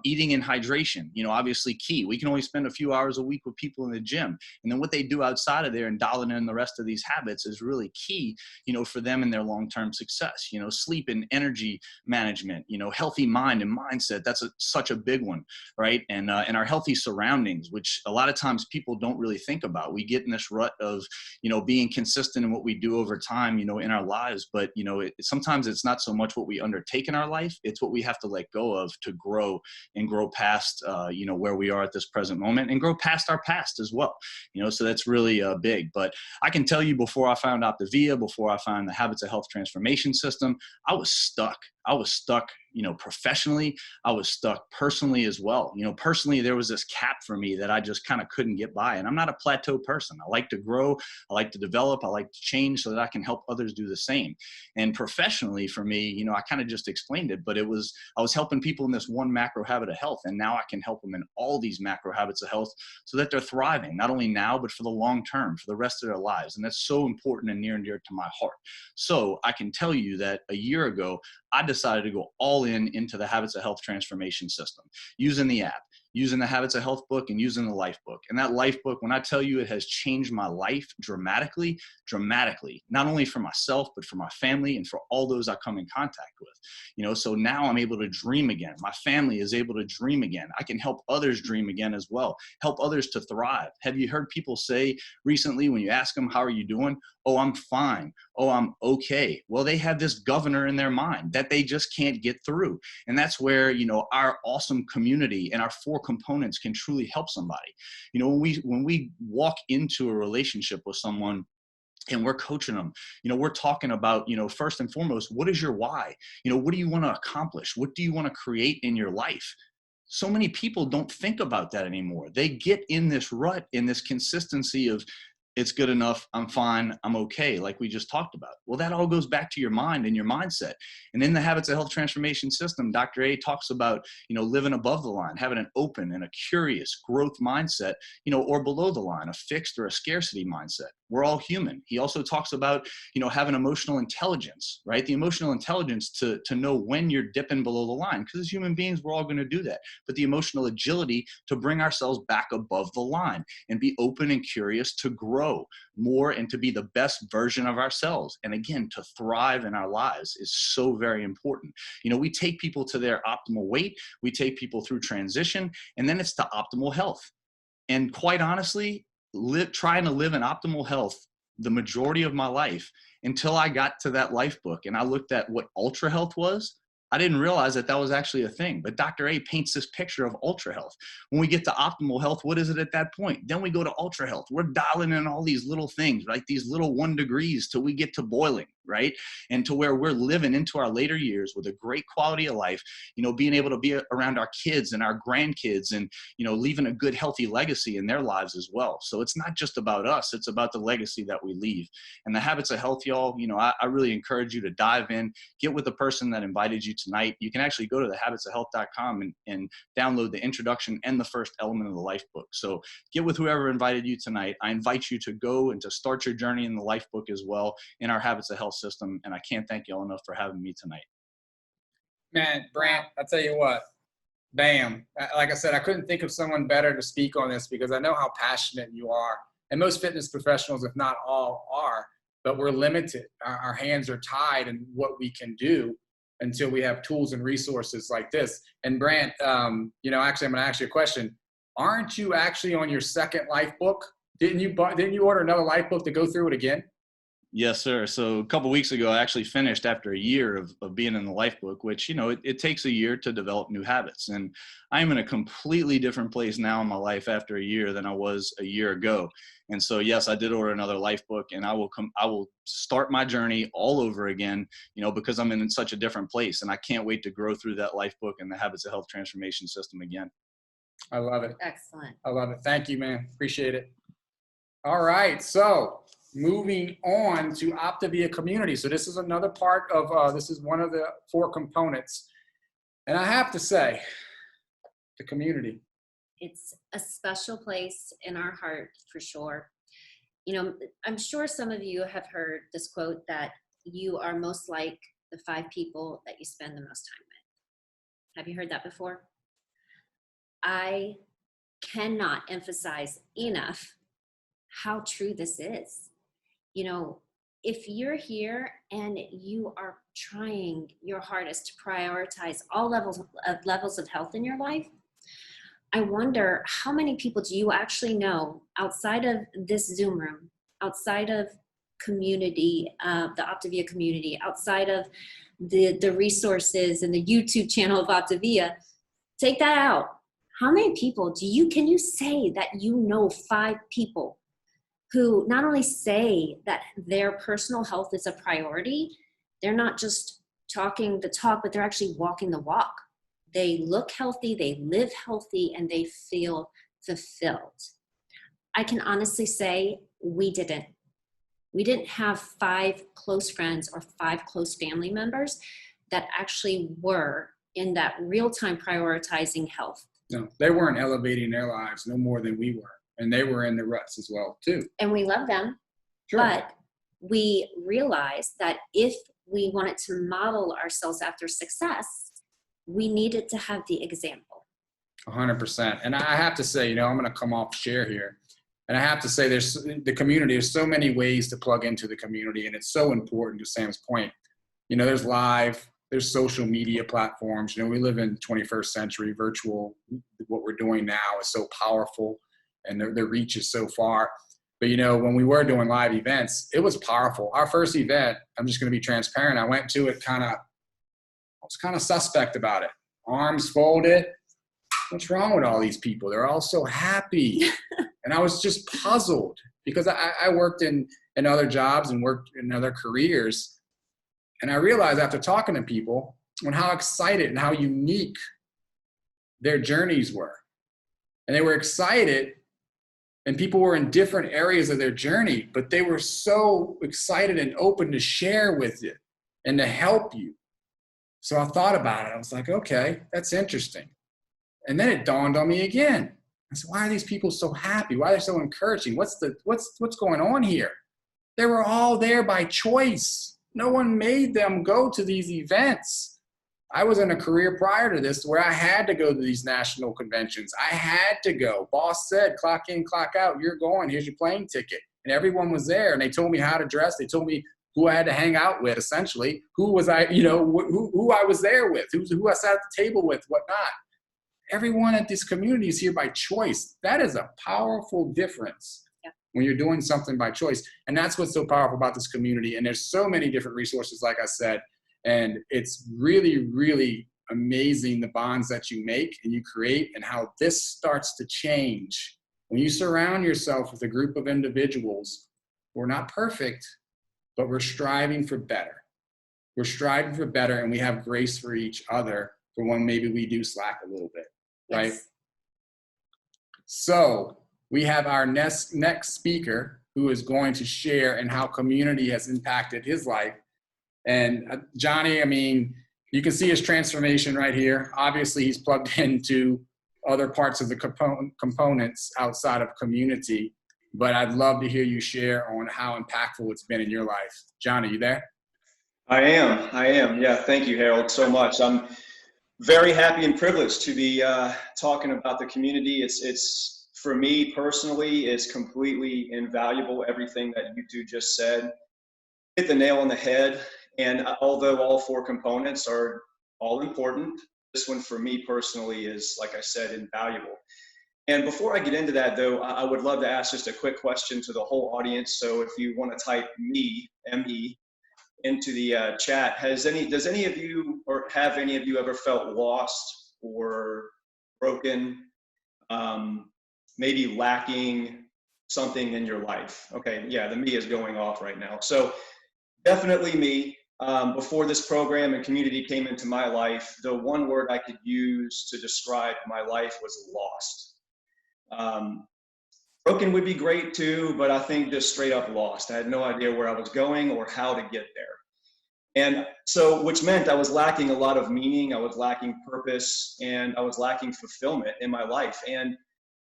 Eating and hydration, obviously key. We can only spend a few hours a week with people in the gym. And then what they do outside of there and dialing in the rest of these habits is really key, for them and their long-term success. Sleep and energy management, healthy mind and mindset. That's such a big one, right? And our healthy surroundings, which a lot of times people don't really think about. We get in this rut of, being consistent in what we do over time, in our lives. But, sometimes it's not so much what we undertake in our life. It's what we have to let go of to grow and grow past, where we are at this present moment and grow past our past as well. So that's really big. But I can tell you, before I found OPTAVIA, before I found the Habits of Health Transformation System, I was stuck, professionally. I was stuck personally as well. Personally, there was this cap for me that I just kind of couldn't get by. And I'm not a plateau person. I like to grow. I like to develop. I like to change so that I can help others do the same. And professionally for me, I kind of just explained it, but I was helping people in this one macro habit of health. And now I can help them in all these macro habits of health so that they're thriving, not only now, but for the long term, for the rest of their lives. And that's so important and near and dear to my heart. So I can tell you that a year ago, I decided to go all into the Habits of Health Transformation System, using the app, using the Habits of Health book, and using the Life book. And that Life book, when I tell you it has changed my life dramatically, not only for myself, but for my family and for all those I come in contact with. So now I'm able to dream again. My family is able to dream again. I can help others dream again as well, help others to thrive. Have you heard people say recently when you ask them, how are you doing? Oh, I'm fine. Oh, I'm okay. Well, they have this governor in their mind that they just can't get through. And that's where, our awesome community and our 4 components can truly help somebody. When we walk into a relationship with someone, and we're coaching them, we're talking about, first and foremost, what is your why? What do you want to accomplish? What do you want to create in your life? So many people don't think about that anymore. They get in this rut, in this consistency of, it's good enough, I'm fine, I'm okay, like we just talked about. Well, that all goes back to your mind and your mindset. And in the Habits of Health Transformation System, Dr. A talks about, living above the line, having an open and a curious growth mindset, or below the line, a fixed or a scarcity mindset. We're all human. He also talks about, having emotional intelligence, right? The emotional intelligence to know when you're dipping below the line, because as human beings, we're all going to do that. But the emotional agility to bring ourselves back above the line and be open and curious to grow more and to be the best version of ourselves. And again, to thrive in our lives is so very important. We take people to their optimal weight, we take people through transition, and then it's to optimal health. And quite honestly, trying to live in optimal health the majority of my life until I got to that Life book and I looked at what ultra health was. I didn't realize that was actually a thing, but Dr. A paints this picture of ultra health. When we get to optimal health, what is it at that point? Then we go to ultra health. We're dialing in all these little things, right? These little 1 degrees till we get to boiling, right? And to where we're living into our later years with a great quality of life, being able to be around our kids and our grandkids and, leaving a good, healthy legacy in their lives as well. So it's not just about us, it's about the legacy that we leave. And the Habits of Health, y'all, I really encourage you to dive in, get with the person that invited you tonight. You can actually go to thehabitsofhealth.com and download the introduction and the first element of the Life book. So get with whoever invited you tonight. I invite you to go and to start your journey in the Life book as well in our Habits of Health system. And I can't thank you all enough for having me tonight. Man, Brent, I tell you what, Bam. Like I said, I couldn't think of someone better to speak on this because I know how passionate you are. And most fitness professionals, if not all, are, but we're limited. Our hands are tied in what we can do until we have tools and resources like this. And Brent, actually, I'm going to ask you a question. Aren't you actually on your second life book? Didn't you order another life book to go through it again? Yes, sir. So a couple of weeks ago, I actually finished after a year of being in the life book, which, it takes a year to develop new habits. And I'm in a completely different place now in my life after a year than I was a year ago. And so, yes, I did order another life book, and I will start my journey all over again, because I'm in such a different place. And I can't wait to grow through that life book and the Habits of Health transformation system again. I love it. Excellent. I love it. Thank you, man. Appreciate it. All right. So moving on to OPTAVIA community. So this is another part of, this is one of the 4 components. And I have to say, the community. It's a special place in our heart for sure. I'm sure some of you have heard this quote that you are most like the 5 people that you spend the most time with. Have you heard that before? I cannot emphasize enough how true this is. If you're here and you are trying your hardest to prioritize all levels of health in your life, I wonder how many people do you actually know outside of this Zoom room, outside of community, the OPTAVIA community, outside of the resources and the YouTube channel of OPTAVIA? Take that out. How many people can you say that 5 people who not only say that their personal health is a priority, they're not just talking the talk, but they're actually walking the walk. They look healthy, they live healthy, and they feel fulfilled. I can honestly say we didn't have 5 close friends or 5 close family members that actually were in that real-time prioritizing health. No, they weren't elevating their lives no more than we were. And they were in the ruts as well, too. And we love them. Sure. But we realized that if we wanted to model ourselves after success, we needed to have the example. 100%. And I have to say, I'm going to come off share here. And I have to say, there's the community. There's so many ways to plug into the community. And it's so important, to Sam's point. There's live, there's social media platforms. We live in the 21st century. Virtual, what we're doing now is so powerful. And their reach is so far. But, when we were doing live events, it was powerful. Our first event, I'm just going to be transparent. I went to it I was kind of suspect about it. Arms folded. What's wrong with all these people? They're all so happy. And I was just puzzled because I worked in other jobs and worked in other careers. And I realized after talking to people how excited and how unique their journeys were. And they were excited. And people were in different areas of their journey, but they were so excited and open to share with you and to help you. So I thought about it. I was like, okay, that's interesting. And then it dawned on me again. I said, why are these people so happy? Why are they so encouraging? What's going on here? They were all there by choice. No one made them go to these events. I was in a career prior to this where I had to go to these national conventions. I had to go. Boss said, clock in, clock out. You're going. Here's your plane ticket. And everyone was there. And they told me how to dress. They told me who I had to hang out with, essentially. Who was I, who I was there with, who I sat at the table with, whatnot. Everyone at this community is here by choice. That is a powerful difference when you're doing something by choice. And that's what's so powerful about this community. And there's so many different resources, like I said. And it's really, really amazing the bonds that you make and you create and how this starts to change. When you surround yourself with a group of individuals who are not perfect, but we're striving for better. We're striving for better and we have grace for each other for when maybe we do slack a little bit, right? Yes. So we have our next speaker who is going to share and how community has impacted his life. And Johnny, you can see his transformation right here. Obviously, he's plugged into other parts of the components outside of community, but I'd love to hear you share on how impactful it's been in your life. Johnny, you there? I am. Yeah, thank you, Harold, so much. Very happy and privileged to be talking about the community. It's for me personally, it's completely invaluable. Everything that you two just said hit the nail on the head. And although all four components are all important, this one for me personally is, like I said, invaluable. And before I get into that, though, I would love to ask just a quick question to the whole audience. So if you want to type me, M-E, into the chat, does any of you, or have any of you ever felt lost or broken, maybe lacking something in your life? Okay, yeah, the me is going off right now. So definitely me. Before this program and community came into my life, the one word I could use to describe my life was lost. Broken would be great too, but I think just straight up lost. I had no idea where I was going or how to get there. And so, which meant I was lacking a lot of meaning, I was lacking purpose, and I was lacking fulfillment in my life, and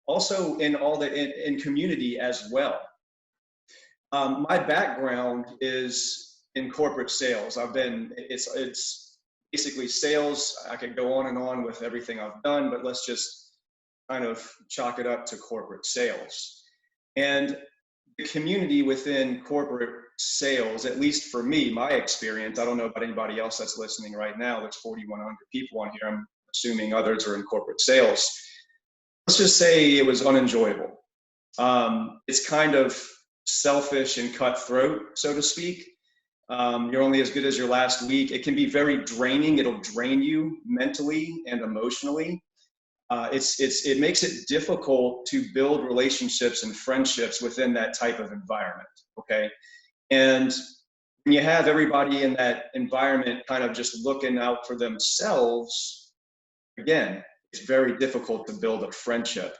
also in community as well. My background is in corporate sales. It's basically sales. I could go on and on with everything I've done, but let's just kind of chalk it up to corporate sales. And the community within corporate sales, at least for me, my experience, I don't know about anybody else that's listening right now, there's 4,100 people on here, I'm assuming others are in corporate sales. Let's just say it was unenjoyable. It's kind of selfish and cutthroat, so to speak. You're only as good as your last week. It can be very draining. It'll drain you mentally and emotionally. It makes it difficult to build relationships and friendships within that type of environment, okay? And when you have everybody in that environment kind of just looking out for themselves, again, it's very difficult to build a friendship.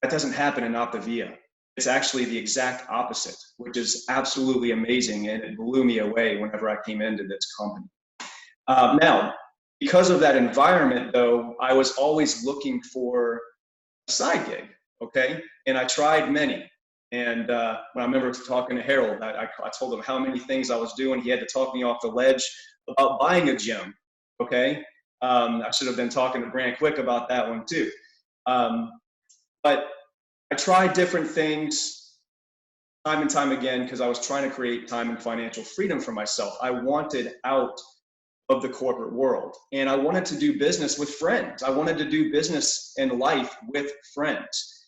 That doesn't happen in OPTAVIA. It's actually the exact opposite, which is absolutely amazing, and it blew me away whenever I came into this company. Now, because of that environment, though, I was always looking for a side gig, okay? And I tried many. And when I remember talking to Harold, I told him how many things I was doing. He had to talk me off the ledge about buying a gym, okay? I should have been talking to Brandt quick about that one too. But I tried different things time and time again because I was trying to create time and financial freedom for myself. I wanted out of the corporate world, and I wanted to do business with friends. I wanted to do business and life with friends.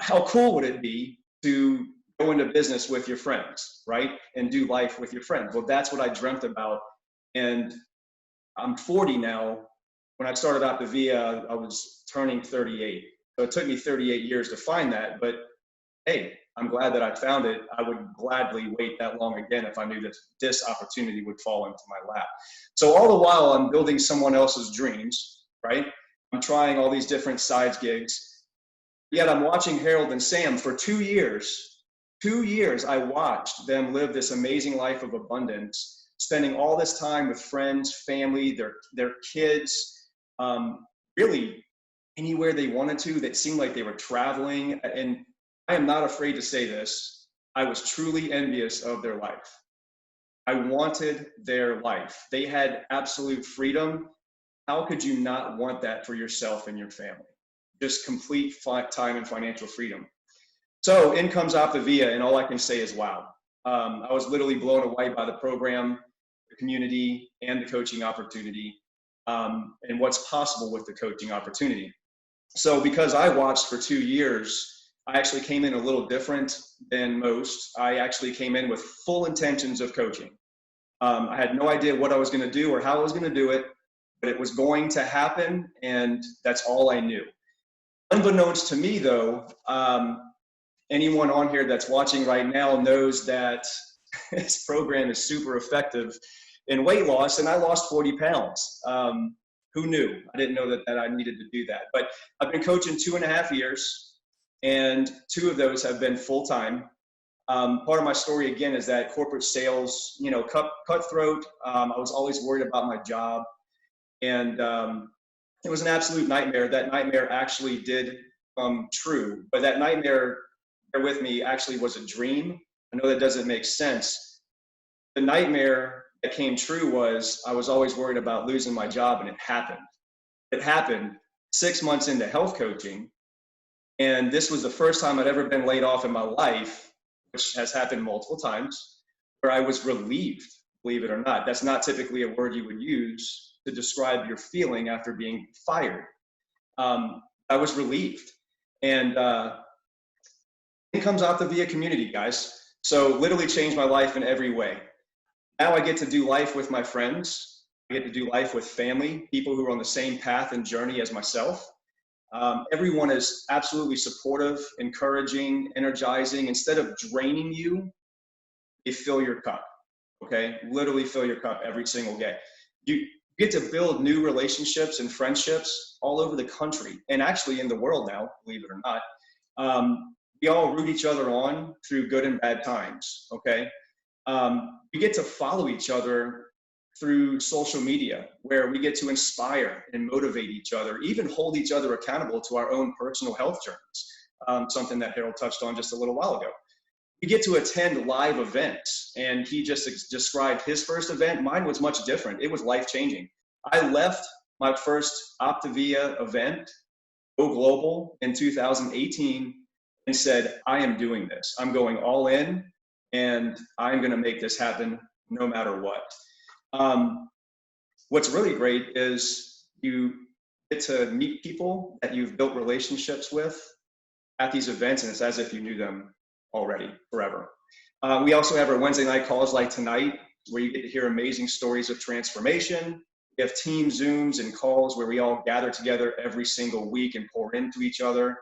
How cool would it be to go into business with your friends, right? And do life with your friends. Well, that's what I dreamt about. And I'm 40 now. When I started OPTAVIA, I was turning 38. So it took me 38 years to find that, but hey, I'm glad that I found it. I would gladly wait that long again if I knew that this opportunity would fall into my lap. So all the while I'm building someone else's dreams, right? I'm trying all these different sides gigs. Yet I'm watching Harold and Sam for 2 years. 2 years I watched them live this amazing life of abundance, spending all this time with friends, family, their kids, really anywhere they wanted to. That seemed like they were traveling. And I am not afraid to say this. I was truly envious of their life. I wanted their life. They had absolute freedom. How could you not want that for yourself and your family? Just complete time and financial freedom. So in comes OPTAVIA, and all I can say is wow. I was literally blown away by the program, the community, and the coaching opportunity, and what's possible with the coaching opportunity. So because I watched for 2 years, I actually came in a little different than most. I actually came in with full intentions of coaching. I had no idea what I was going to do or how I was going to do it, but it was going to happen, and that's all I knew. Unbeknownst to me, though, anyone on here that's watching right now knows that this program is super effective in weight loss, and I lost 40 pounds. Who knew? I didn't know that I needed to do that. But I've been coaching 2.5 years, and 2 of those have been full-time. Part of my story, again, is that corporate sales, cutthroat. I was always worried about my job, and it was an absolute nightmare. That nightmare actually did come true, but that nightmare, bear with me, actually was a dream. I know that doesn't make sense. The nightmare that came true was I was always worried about losing my job, and it happened. It happened 6 months into health coaching. And this was the first time I'd ever been laid off in my life, which has happened multiple times, where I was relieved, believe it or not. That's not typically a word you would use to describe your feeling after being fired. I was relieved. And it comes OPTAVIA community, guys. So literally changed my life in every way. Now I get to do life with my friends. I get to do life with family, people who are on the same path and journey as myself. Everyone is absolutely supportive, encouraging, energizing. Instead of draining you, they fill your cup, okay? Literally fill your cup every single day. You get to build new relationships and friendships all over the country and actually in the world now, believe it or not. We all root each other on through good and bad times, okay? We get to follow each other through social media, where we get to inspire and motivate each other, even hold each other accountable to our own personal health journeys, something that Harold touched on just a little while ago. We get to attend live events, and he just described his first event. Mine was much different. It was life-changing. I left my first OPTAVIA event, Go Global, in 2018, and said, I am doing this. I'm going all in, and I'm gonna make this happen no matter what. What's really great is you get to meet people that you've built relationships with at these events, and it's as if you knew them already forever. We also have our Wednesday night calls like tonight, where you get to hear amazing stories of transformation. We have team Zooms and calls where we all gather together every single week and pour into each other.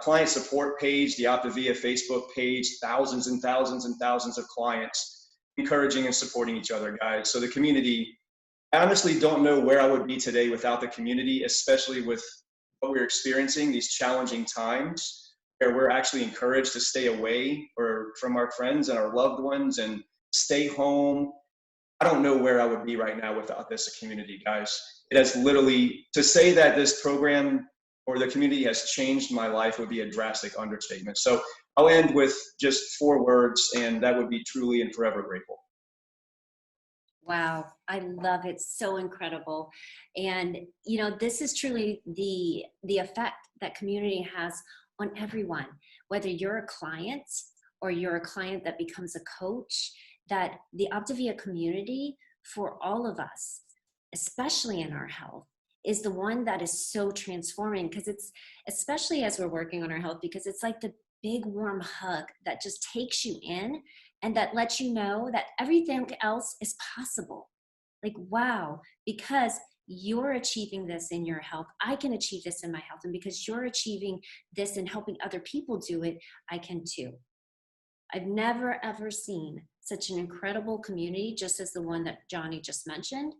Client support page, the OPTAVIA Facebook page, thousands and thousands and thousands of clients encouraging and supporting each other, guys. So the community, I honestly don't know where I would be today without the community, especially with what we're experiencing, these challenging times where we're actually encouraged to stay away from our friends and our loved ones and stay home. I don't know where I would be right now without this community, guys. It has literally, to say that this program or the community has changed my life would be a drastic understatement. So I'll end with just 4 words, and that would be truly and forever grateful. Wow, I love it. So incredible. And, you know, this is truly the effect that community has on everyone, whether you're a client or you're a client that becomes a coach, that the OPTAVIA community for all of us, especially in our health, is the one that is so transforming, because it's, especially as we're working on our health, because it's like the big warm hug that just takes you in and that lets you know that everything else is possible. Like, wow, because you're achieving this in your health, I can achieve this in my health. And because you're achieving this and helping other people do it, I can too. I've never, ever seen such an incredible community, just as the one that Johnny just mentioned,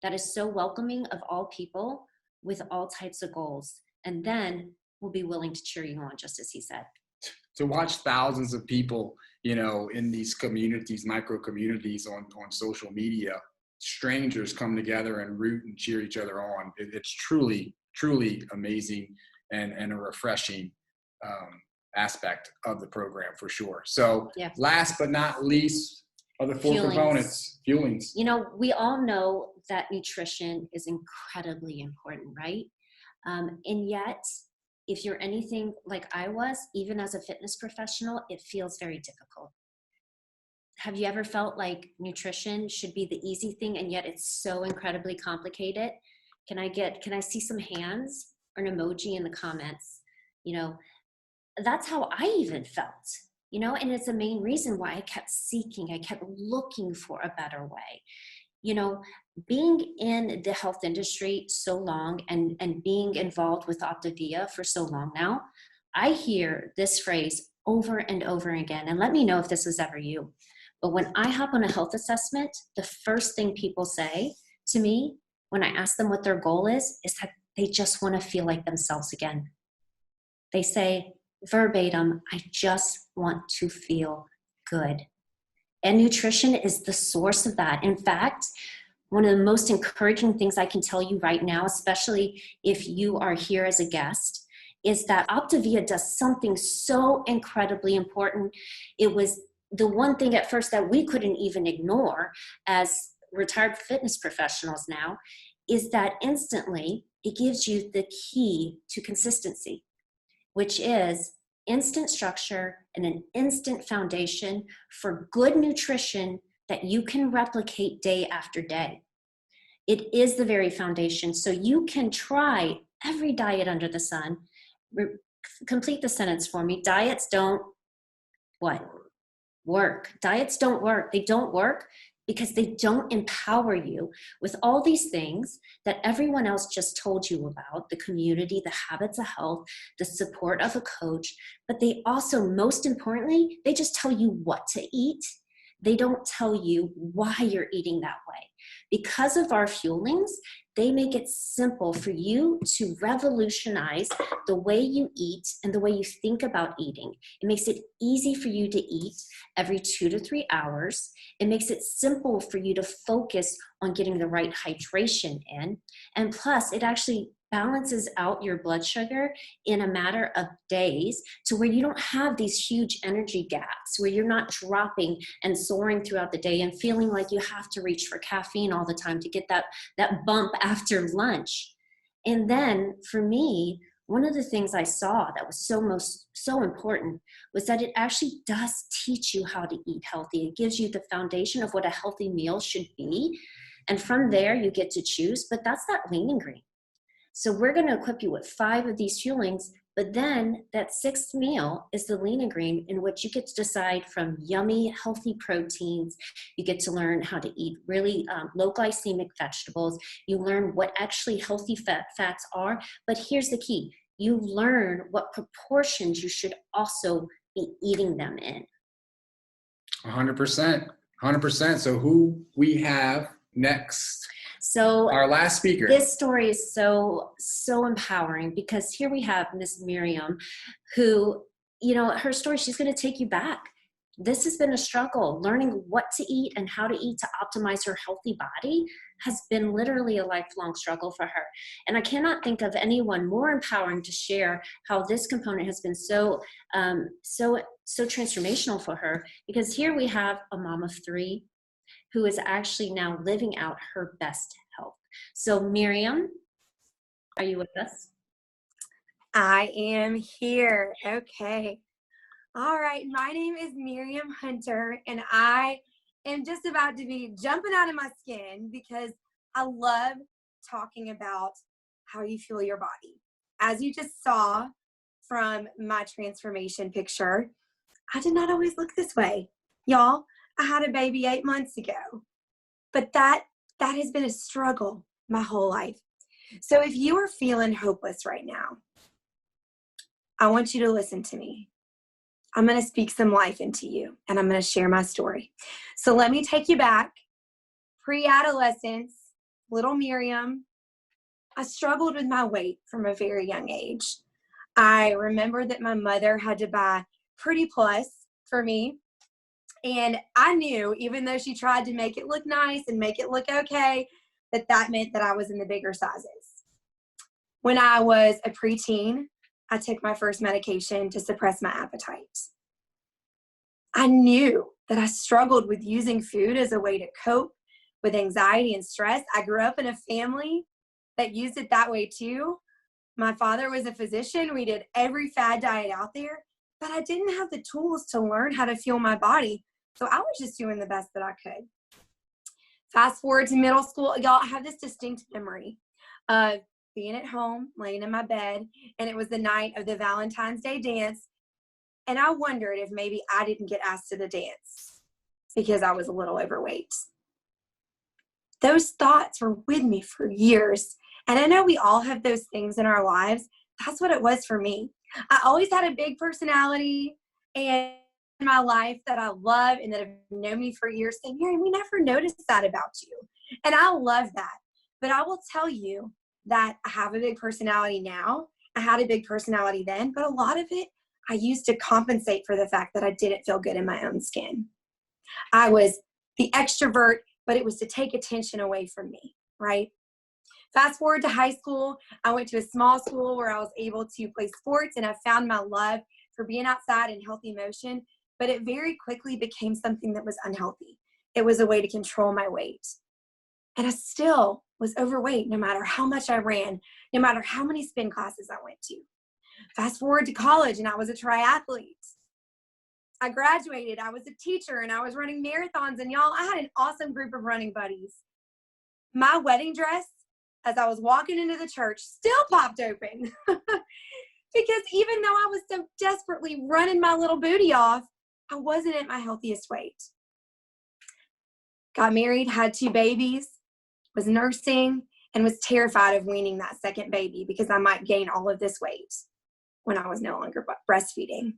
that is so welcoming of all people with all types of goals. And then we'll be willing to cheer you on, just as he said. To watch thousands of people, you know, in these communities, micro communities on social media, strangers come together and root and cheer each other on. It's truly, truly amazing and a refreshing aspect of the program for sure. So Yeah. Last but not least are the 4 components, fuelings. You know, we all know that nutrition is incredibly important, right? And yet, if you're anything like I was, even as a fitness professional, it feels very difficult. Have you ever felt like nutrition should be the easy thing, and yet it's so incredibly complicated? Can I see some hands or an emoji in the comments? You know, that's how I even felt, you know, and it's the main reason why I kept seeking, I kept looking for a better way. You know, being in the health industry so long and being involved with OPTAVIA for so long now, I hear this phrase over and over again. And let me know if this was ever you. But when I hop on a health assessment, the first thing people say to me when I ask them what their goal is that they just want to feel like themselves again. They say verbatim, I just want to feel good. And nutrition is the source of that. In fact, one of the most encouraging things I can tell you right now, especially if you are here as a guest, is that OPTAVIA does something so incredibly important. It was the one thing at first that we couldn't even ignore as retired fitness professionals now, is that instantly it gives you the key to consistency, which is instant structure and an instant foundation for good nutrition that you can replicate day after day. It is the very foundation. So you can try every diet under the sun. Complete the sentence for me. Diets don't what? Work. Diets don't work. They don't work because they don't empower you with all these things that everyone else just told you about, the community, the habits of health, the support of a coach, but they also, most importantly, they just tell you what to eat. They don't tell you why you're eating that way. Because of our fuelings, they make it simple for you to revolutionize the way you eat and the way you think about eating. It makes it easy for you to eat every 2 to 3 hours. It makes it simple for you to focus on getting the right hydration in. And plus, it actually balances out your blood sugar in a matter of days to where you don't have these huge energy gaps, where you're not dropping and soaring throughout the day and feeling like you have to reach for caffeine all the time to get that bump after lunch. And then for me, one of the things I saw that was so important was that it actually does teach you how to eat healthy. It gives you the foundation of what a healthy meal should be. And from there, you get to choose, but that's that lean and green. So we're going to equip you with 5 of these fuelings, but then that 6th meal is the lean and green, in which you get to decide from yummy, healthy proteins. You get to learn how to eat really low glycemic vegetables. You learn what actually healthy fats are, but here's the key. You learn what proportions you should also be eating them in. 100%. 100%. So who we have next? So our last speaker. This story is so empowering, because here we have Miss Miriam, who, her story, she's going to take you back. This has been a struggle. Learning what to eat and how to eat to optimize her healthy body has been literally a lifelong struggle for her. And I cannot think of anyone more empowering to share how this component has been so transformational for her, because here we have a mom of 3 who is actually now living out her best health. So Miriam, are you with us? I am here. Okay. All right. My name is Miriam Hunter, and I am just about to be jumping out of my skin because I love talking about how you fuel your body. As you just saw from my transformation picture, I did not always look this way. Y'all, I had a baby 8 months ago, but that has been a struggle my whole life. So if you are feeling hopeless right now, I want you to listen to me. I'm going to speak some life into you, and I'm going to share my story. So let me take you back. Pre-adolescence, little Miriam, I struggled with my weight from a very young age. I remember that my mother had to buy Pretty Plus for me. And I knew, even though she tried to make it look nice and make it look okay, that meant that I was in the bigger sizes. When I was a preteen, I took my first medication to suppress my appetite. I knew that I struggled with using food as a way to cope with anxiety and stress. I grew up in a family that used it that way too. My father was a physician. We did every fad diet out there, but I didn't have the tools to learn how to fuel my body. So I was just doing the best that I could. Fast forward to middle school, y'all, I have this distinct memory of being at home, laying in my bed, and it was the night of the Valentine's Day dance. And I wondered if maybe I didn't get asked to the dance because I was a little overweight. Those thoughts were with me for years. And I know we all have those things in our lives. That's what it was for me. I always had a big personality and in my life that I love and that have known me for years say, Miriam, we never noticed that about you. And I love that. But I will tell you that I have a big personality now. I had a big personality then, but a lot of it I used to compensate for the fact that I didn't feel good in my own skin. I was the extrovert, but it was to take attention away from me, right? Fast forward to high school, I went to a small school where I was able to play sports, and I found my love for being outside in healthy motion, but it very quickly became something that was unhealthy. It was a way to control my weight. And I still was overweight no matter how much I ran, no matter how many spin classes I went to. Fast forward to college and I was a triathlete. I graduated, I was a teacher, and I was running marathons, and y'all, I had an awesome group of running buddies. My wedding dress, as I was walking into the church, still popped open. Because even though I was so desperately running my little booty off, I wasn't at my healthiest weight. Got married, had 2 babies, was nursing, and was terrified of weaning that second baby because I might gain all of this weight when I was no longer breastfeeding.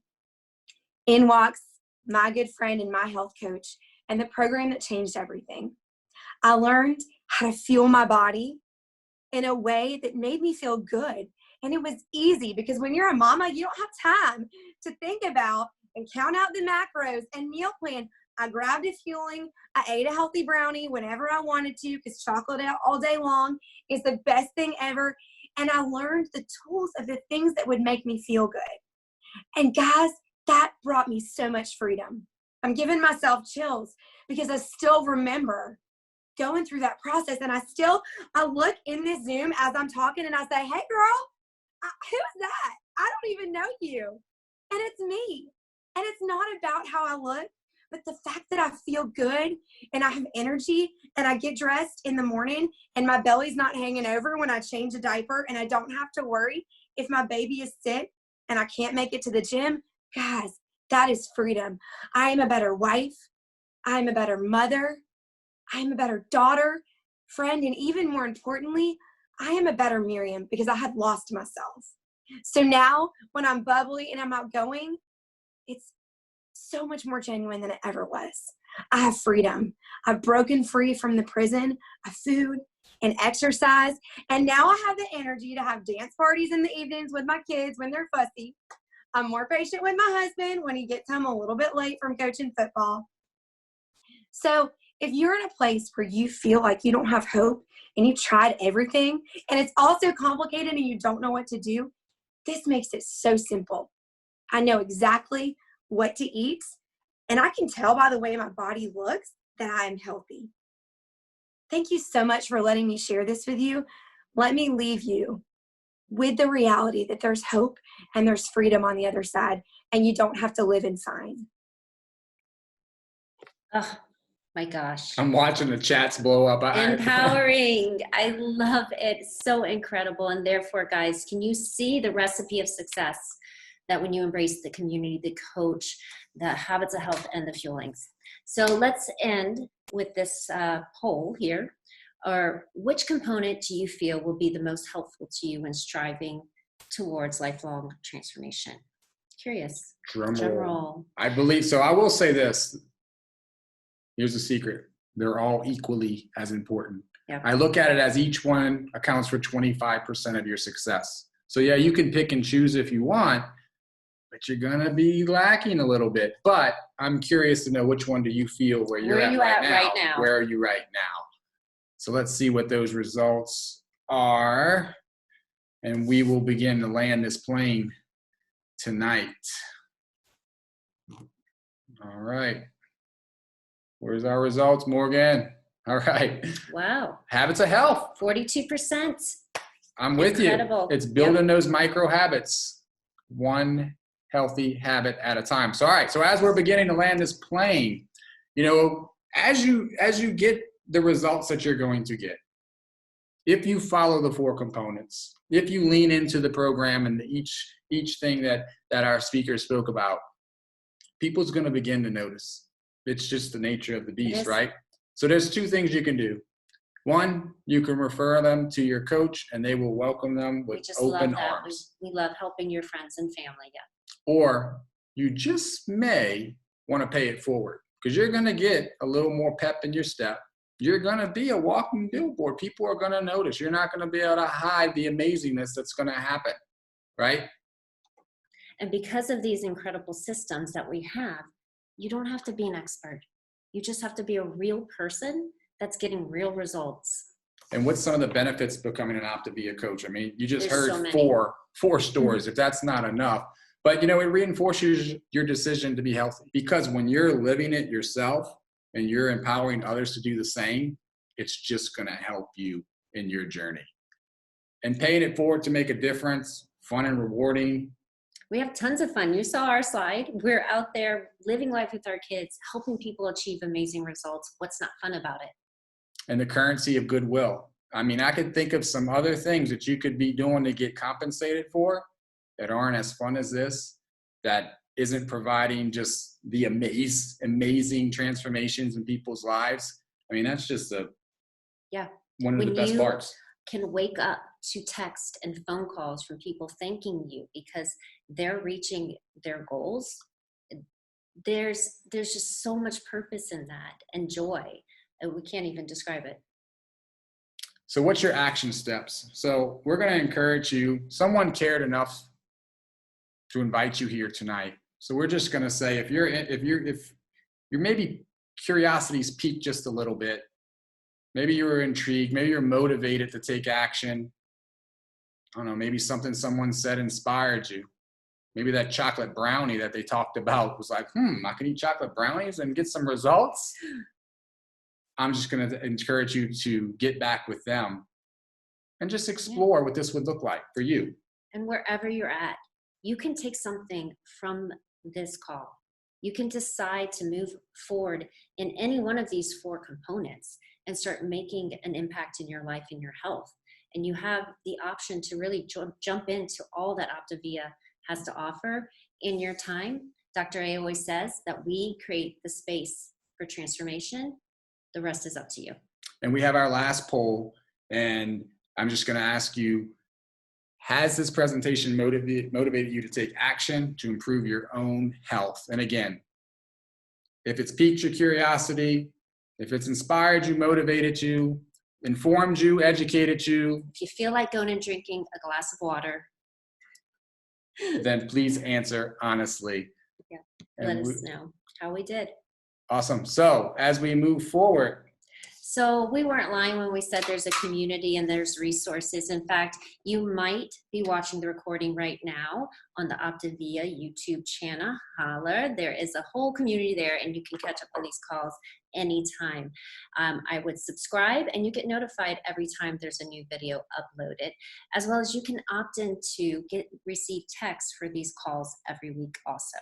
In walks my good friend and my health coach, and the program that changed everything. I learned how to fuel my body in a way that made me feel good. And it was easy because when you're a mama, you don't have time to think about and count out the macros and meal plan. I grabbed a fueling. I ate a healthy brownie whenever I wanted to because chocolate all day long is the best thing ever. And I learned the tools of the things that would make me feel good. And guys, that brought me so much freedom. I'm giving myself chills because I still remember going through that process. And I look in this Zoom as I'm talking and I say, hey girl, who's that? I don't even know you. And it's me. And it's not about how I look, but the fact that I feel good and I have energy and I get dressed in the morning and my belly's not hanging over when I change a diaper and I don't have to worry if my baby is sick and I can't make it to the gym. Guys, that is freedom. I am a better wife. I'm a better mother. I'm a better daughter, friend, and even more importantly, I am a better Miriam because I had lost myself. So now when I'm bubbly and I'm outgoing, it's so much more genuine than it ever was. I have freedom. I've broken free from the prison of food and exercise, and now I have the energy to have dance parties in the evenings with my kids when they're fussy. I'm more patient with my husband when he gets home a little bit late from coaching football. So if you're in a place where you feel like you don't have hope and you've tried everything and it's also complicated and you don't know what to do, this makes it so simple. I know exactly what to eat, and I can tell by the way my body looks that I am healthy. Thank you so much for letting me share this with you. Let me leave you with the reality that there's hope and there's freedom on the other side, and you don't have to live in sign. Oh my gosh. I'm watching the chats blow up. Empowering. I love it. So incredible. And therefore, guys, can you see the recipe of success that when you embrace the community, the coach, the habits of health, and the fuelings? So let's end with this poll here. Or which component do you feel will be the most helpful to you when striving towards lifelong transformation? Curious. Drum Drum roll. roll. I believe so. I will say this. Here's the secret. They're all equally as important. Yep. I look at it as each one accounts for 25% of your success. So yeah, you can pick and choose if you want, but you're going to be lacking a little bit. But I'm curious to know which one do you feel where you're at right now? Where are you right now? So let's see what those results are, and we will begin to land this plane tonight. All right. Where's our results, Morgan? All right. Wow. Habits of health. 42%. I'm with Incredible. you. It's building those micro habits, one healthy habit at a time. So, all right. So as we're beginning to land this plane, you know, as you get the results that you're going to get, if you follow the 4 components, if you lean into the program and each thing that our speaker spoke about, people's going to begin to notice. It's just the nature of the beast, right? So there's 2 things you can do. One, you can refer them to your coach and they will welcome them with open arms. We love helping your friends and family. Yeah. Or you just may want to pay it forward because you're going to get a little more pep in your step. You're going to be a walking billboard. People are going to notice. You're not going to be able to hide the amazingness that's going to happen, right? And because of these incredible systems that we have, you don't have to be an expert. You just have to be a real person that's getting real results. And what's some of the benefits of becoming an OPTAVIA coach? I mean, you just There's heard so four stories, if that's not enough. But, you know, it reinforces your decision to be healthy. Because when you're living it yourself and you're empowering others to do the same, it's just going to help you in your journey and paying it forward to make a difference, fun and rewarding. We have tons of fun. You saw our slide. We're out there living life with our kids, helping people achieve amazing results. What's not fun about it? And the currency of goodwill. I mean, I could think of some other things that you could be doing to get compensated for that aren't as fun as this, that isn't providing just the amazing transformations in people's lives. I mean, that's just one of the best parts. Can wake up to text and phone calls from people thanking you because they're reaching their goals. There's just so much purpose in that and joy. We can't even describe it. So what's your action steps? So we're going to encourage you. Someone cared enough to invite you here tonight. So we're just going to say, if you're maybe curiosity's piqued just a little bit, maybe you were intrigued, maybe you're motivated to take action. I don't know, maybe something someone said inspired you. Maybe that chocolate brownie that they talked about was like, I can eat chocolate brownies and get some results. I'm just going to encourage you to get back with them and just explore what this would look like for you. And wherever you're at, you can take something from this call. You can decide to move forward in any one of these 4 components and start making an impact in your life and your health. And you have the option to really jump into all that OPTAVIA has to offer in your time. Dr. A always says that we create the space for transformation. The rest is up to you. And we have our last poll, and I'm just going to ask you, has this presentation motivated you to take action to improve your own health? And again, if it's piqued your curiosity, if it's inspired you, motivated you, informed you, educated you, if you feel like going and drinking a glass of water, then please answer honestly. Yeah, let us know how we did. Awesome. So as we move forward. So we weren't lying when we said there's a community and there's resources. In fact, you might be watching the recording right now on the OPTAVIA YouTube channel. Holler, there is a whole community there and you can catch up on these calls anytime. I would subscribe and you get notified every time there's a new video uploaded, as well as you can opt in to receive texts for these calls every week also.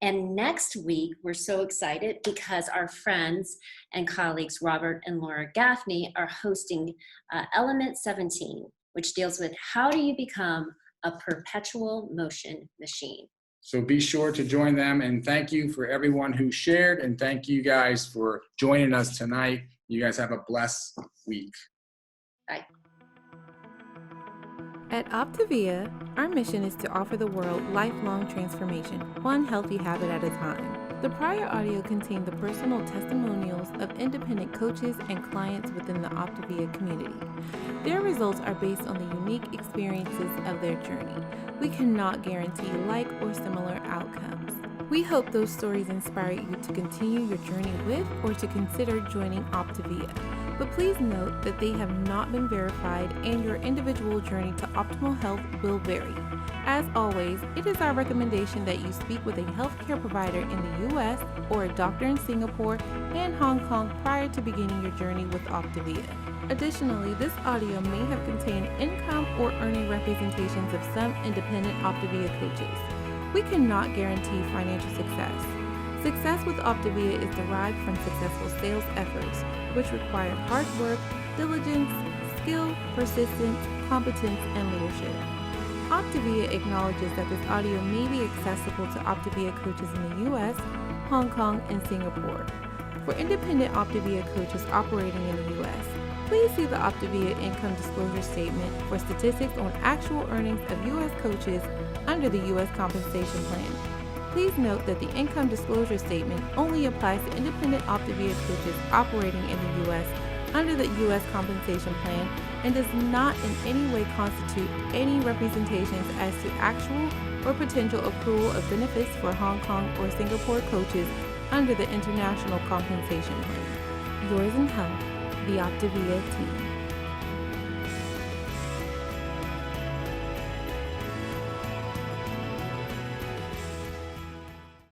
And next week, we're so excited because our friends and colleagues, Robert and Laura Gaffney, are hosting Element 17, which deals with how do you become a perpetual motion machine. So be sure to join them. And thank you for everyone who shared. And thank you guys for joining us tonight. You guys have a blessed week. Bye. At OPTAVIA, our mission is to offer the world lifelong transformation, one healthy habit at a time. The prior audio contained the personal testimonials of independent coaches and clients within the OPTAVIA community. Their results are based on the unique experiences of their journey. We cannot guarantee like or similar outcomes. We hope those stories inspire you to continue your journey with or to consider joining OPTAVIA. But please note that they have not been verified and your individual journey to optimal health will vary. As always, it is our recommendation that you speak with a healthcare provider in the US or a doctor in Singapore and Hong Kong prior to beginning your journey with OPTAVIA. Additionally, this audio may have contained income or earning representations of some independent OPTAVIA coaches. We cannot guarantee financial success. Success with OPTAVIA is derived from successful sales efforts, which require hard work, diligence, skill, persistence, competence, and leadership. OPTAVIA acknowledges that this audio may be accessible to OPTAVIA coaches in the US, Hong Kong, and Singapore. For independent OPTAVIA coaches operating in the US, please see the OPTAVIA Income Disclosure Statement for statistics on actual earnings of US coaches under the US Compensation Plan. Please note that the Income Disclosure Statement only applies to independent OPTAVIA coaches operating in the U.S. under the U.S. Compensation Plan and does not in any way constitute any representations as to actual or potential accrual of benefits for Hong Kong or Singapore coaches under the International Compensation Plan. Yours in health, the OPTAVIA team.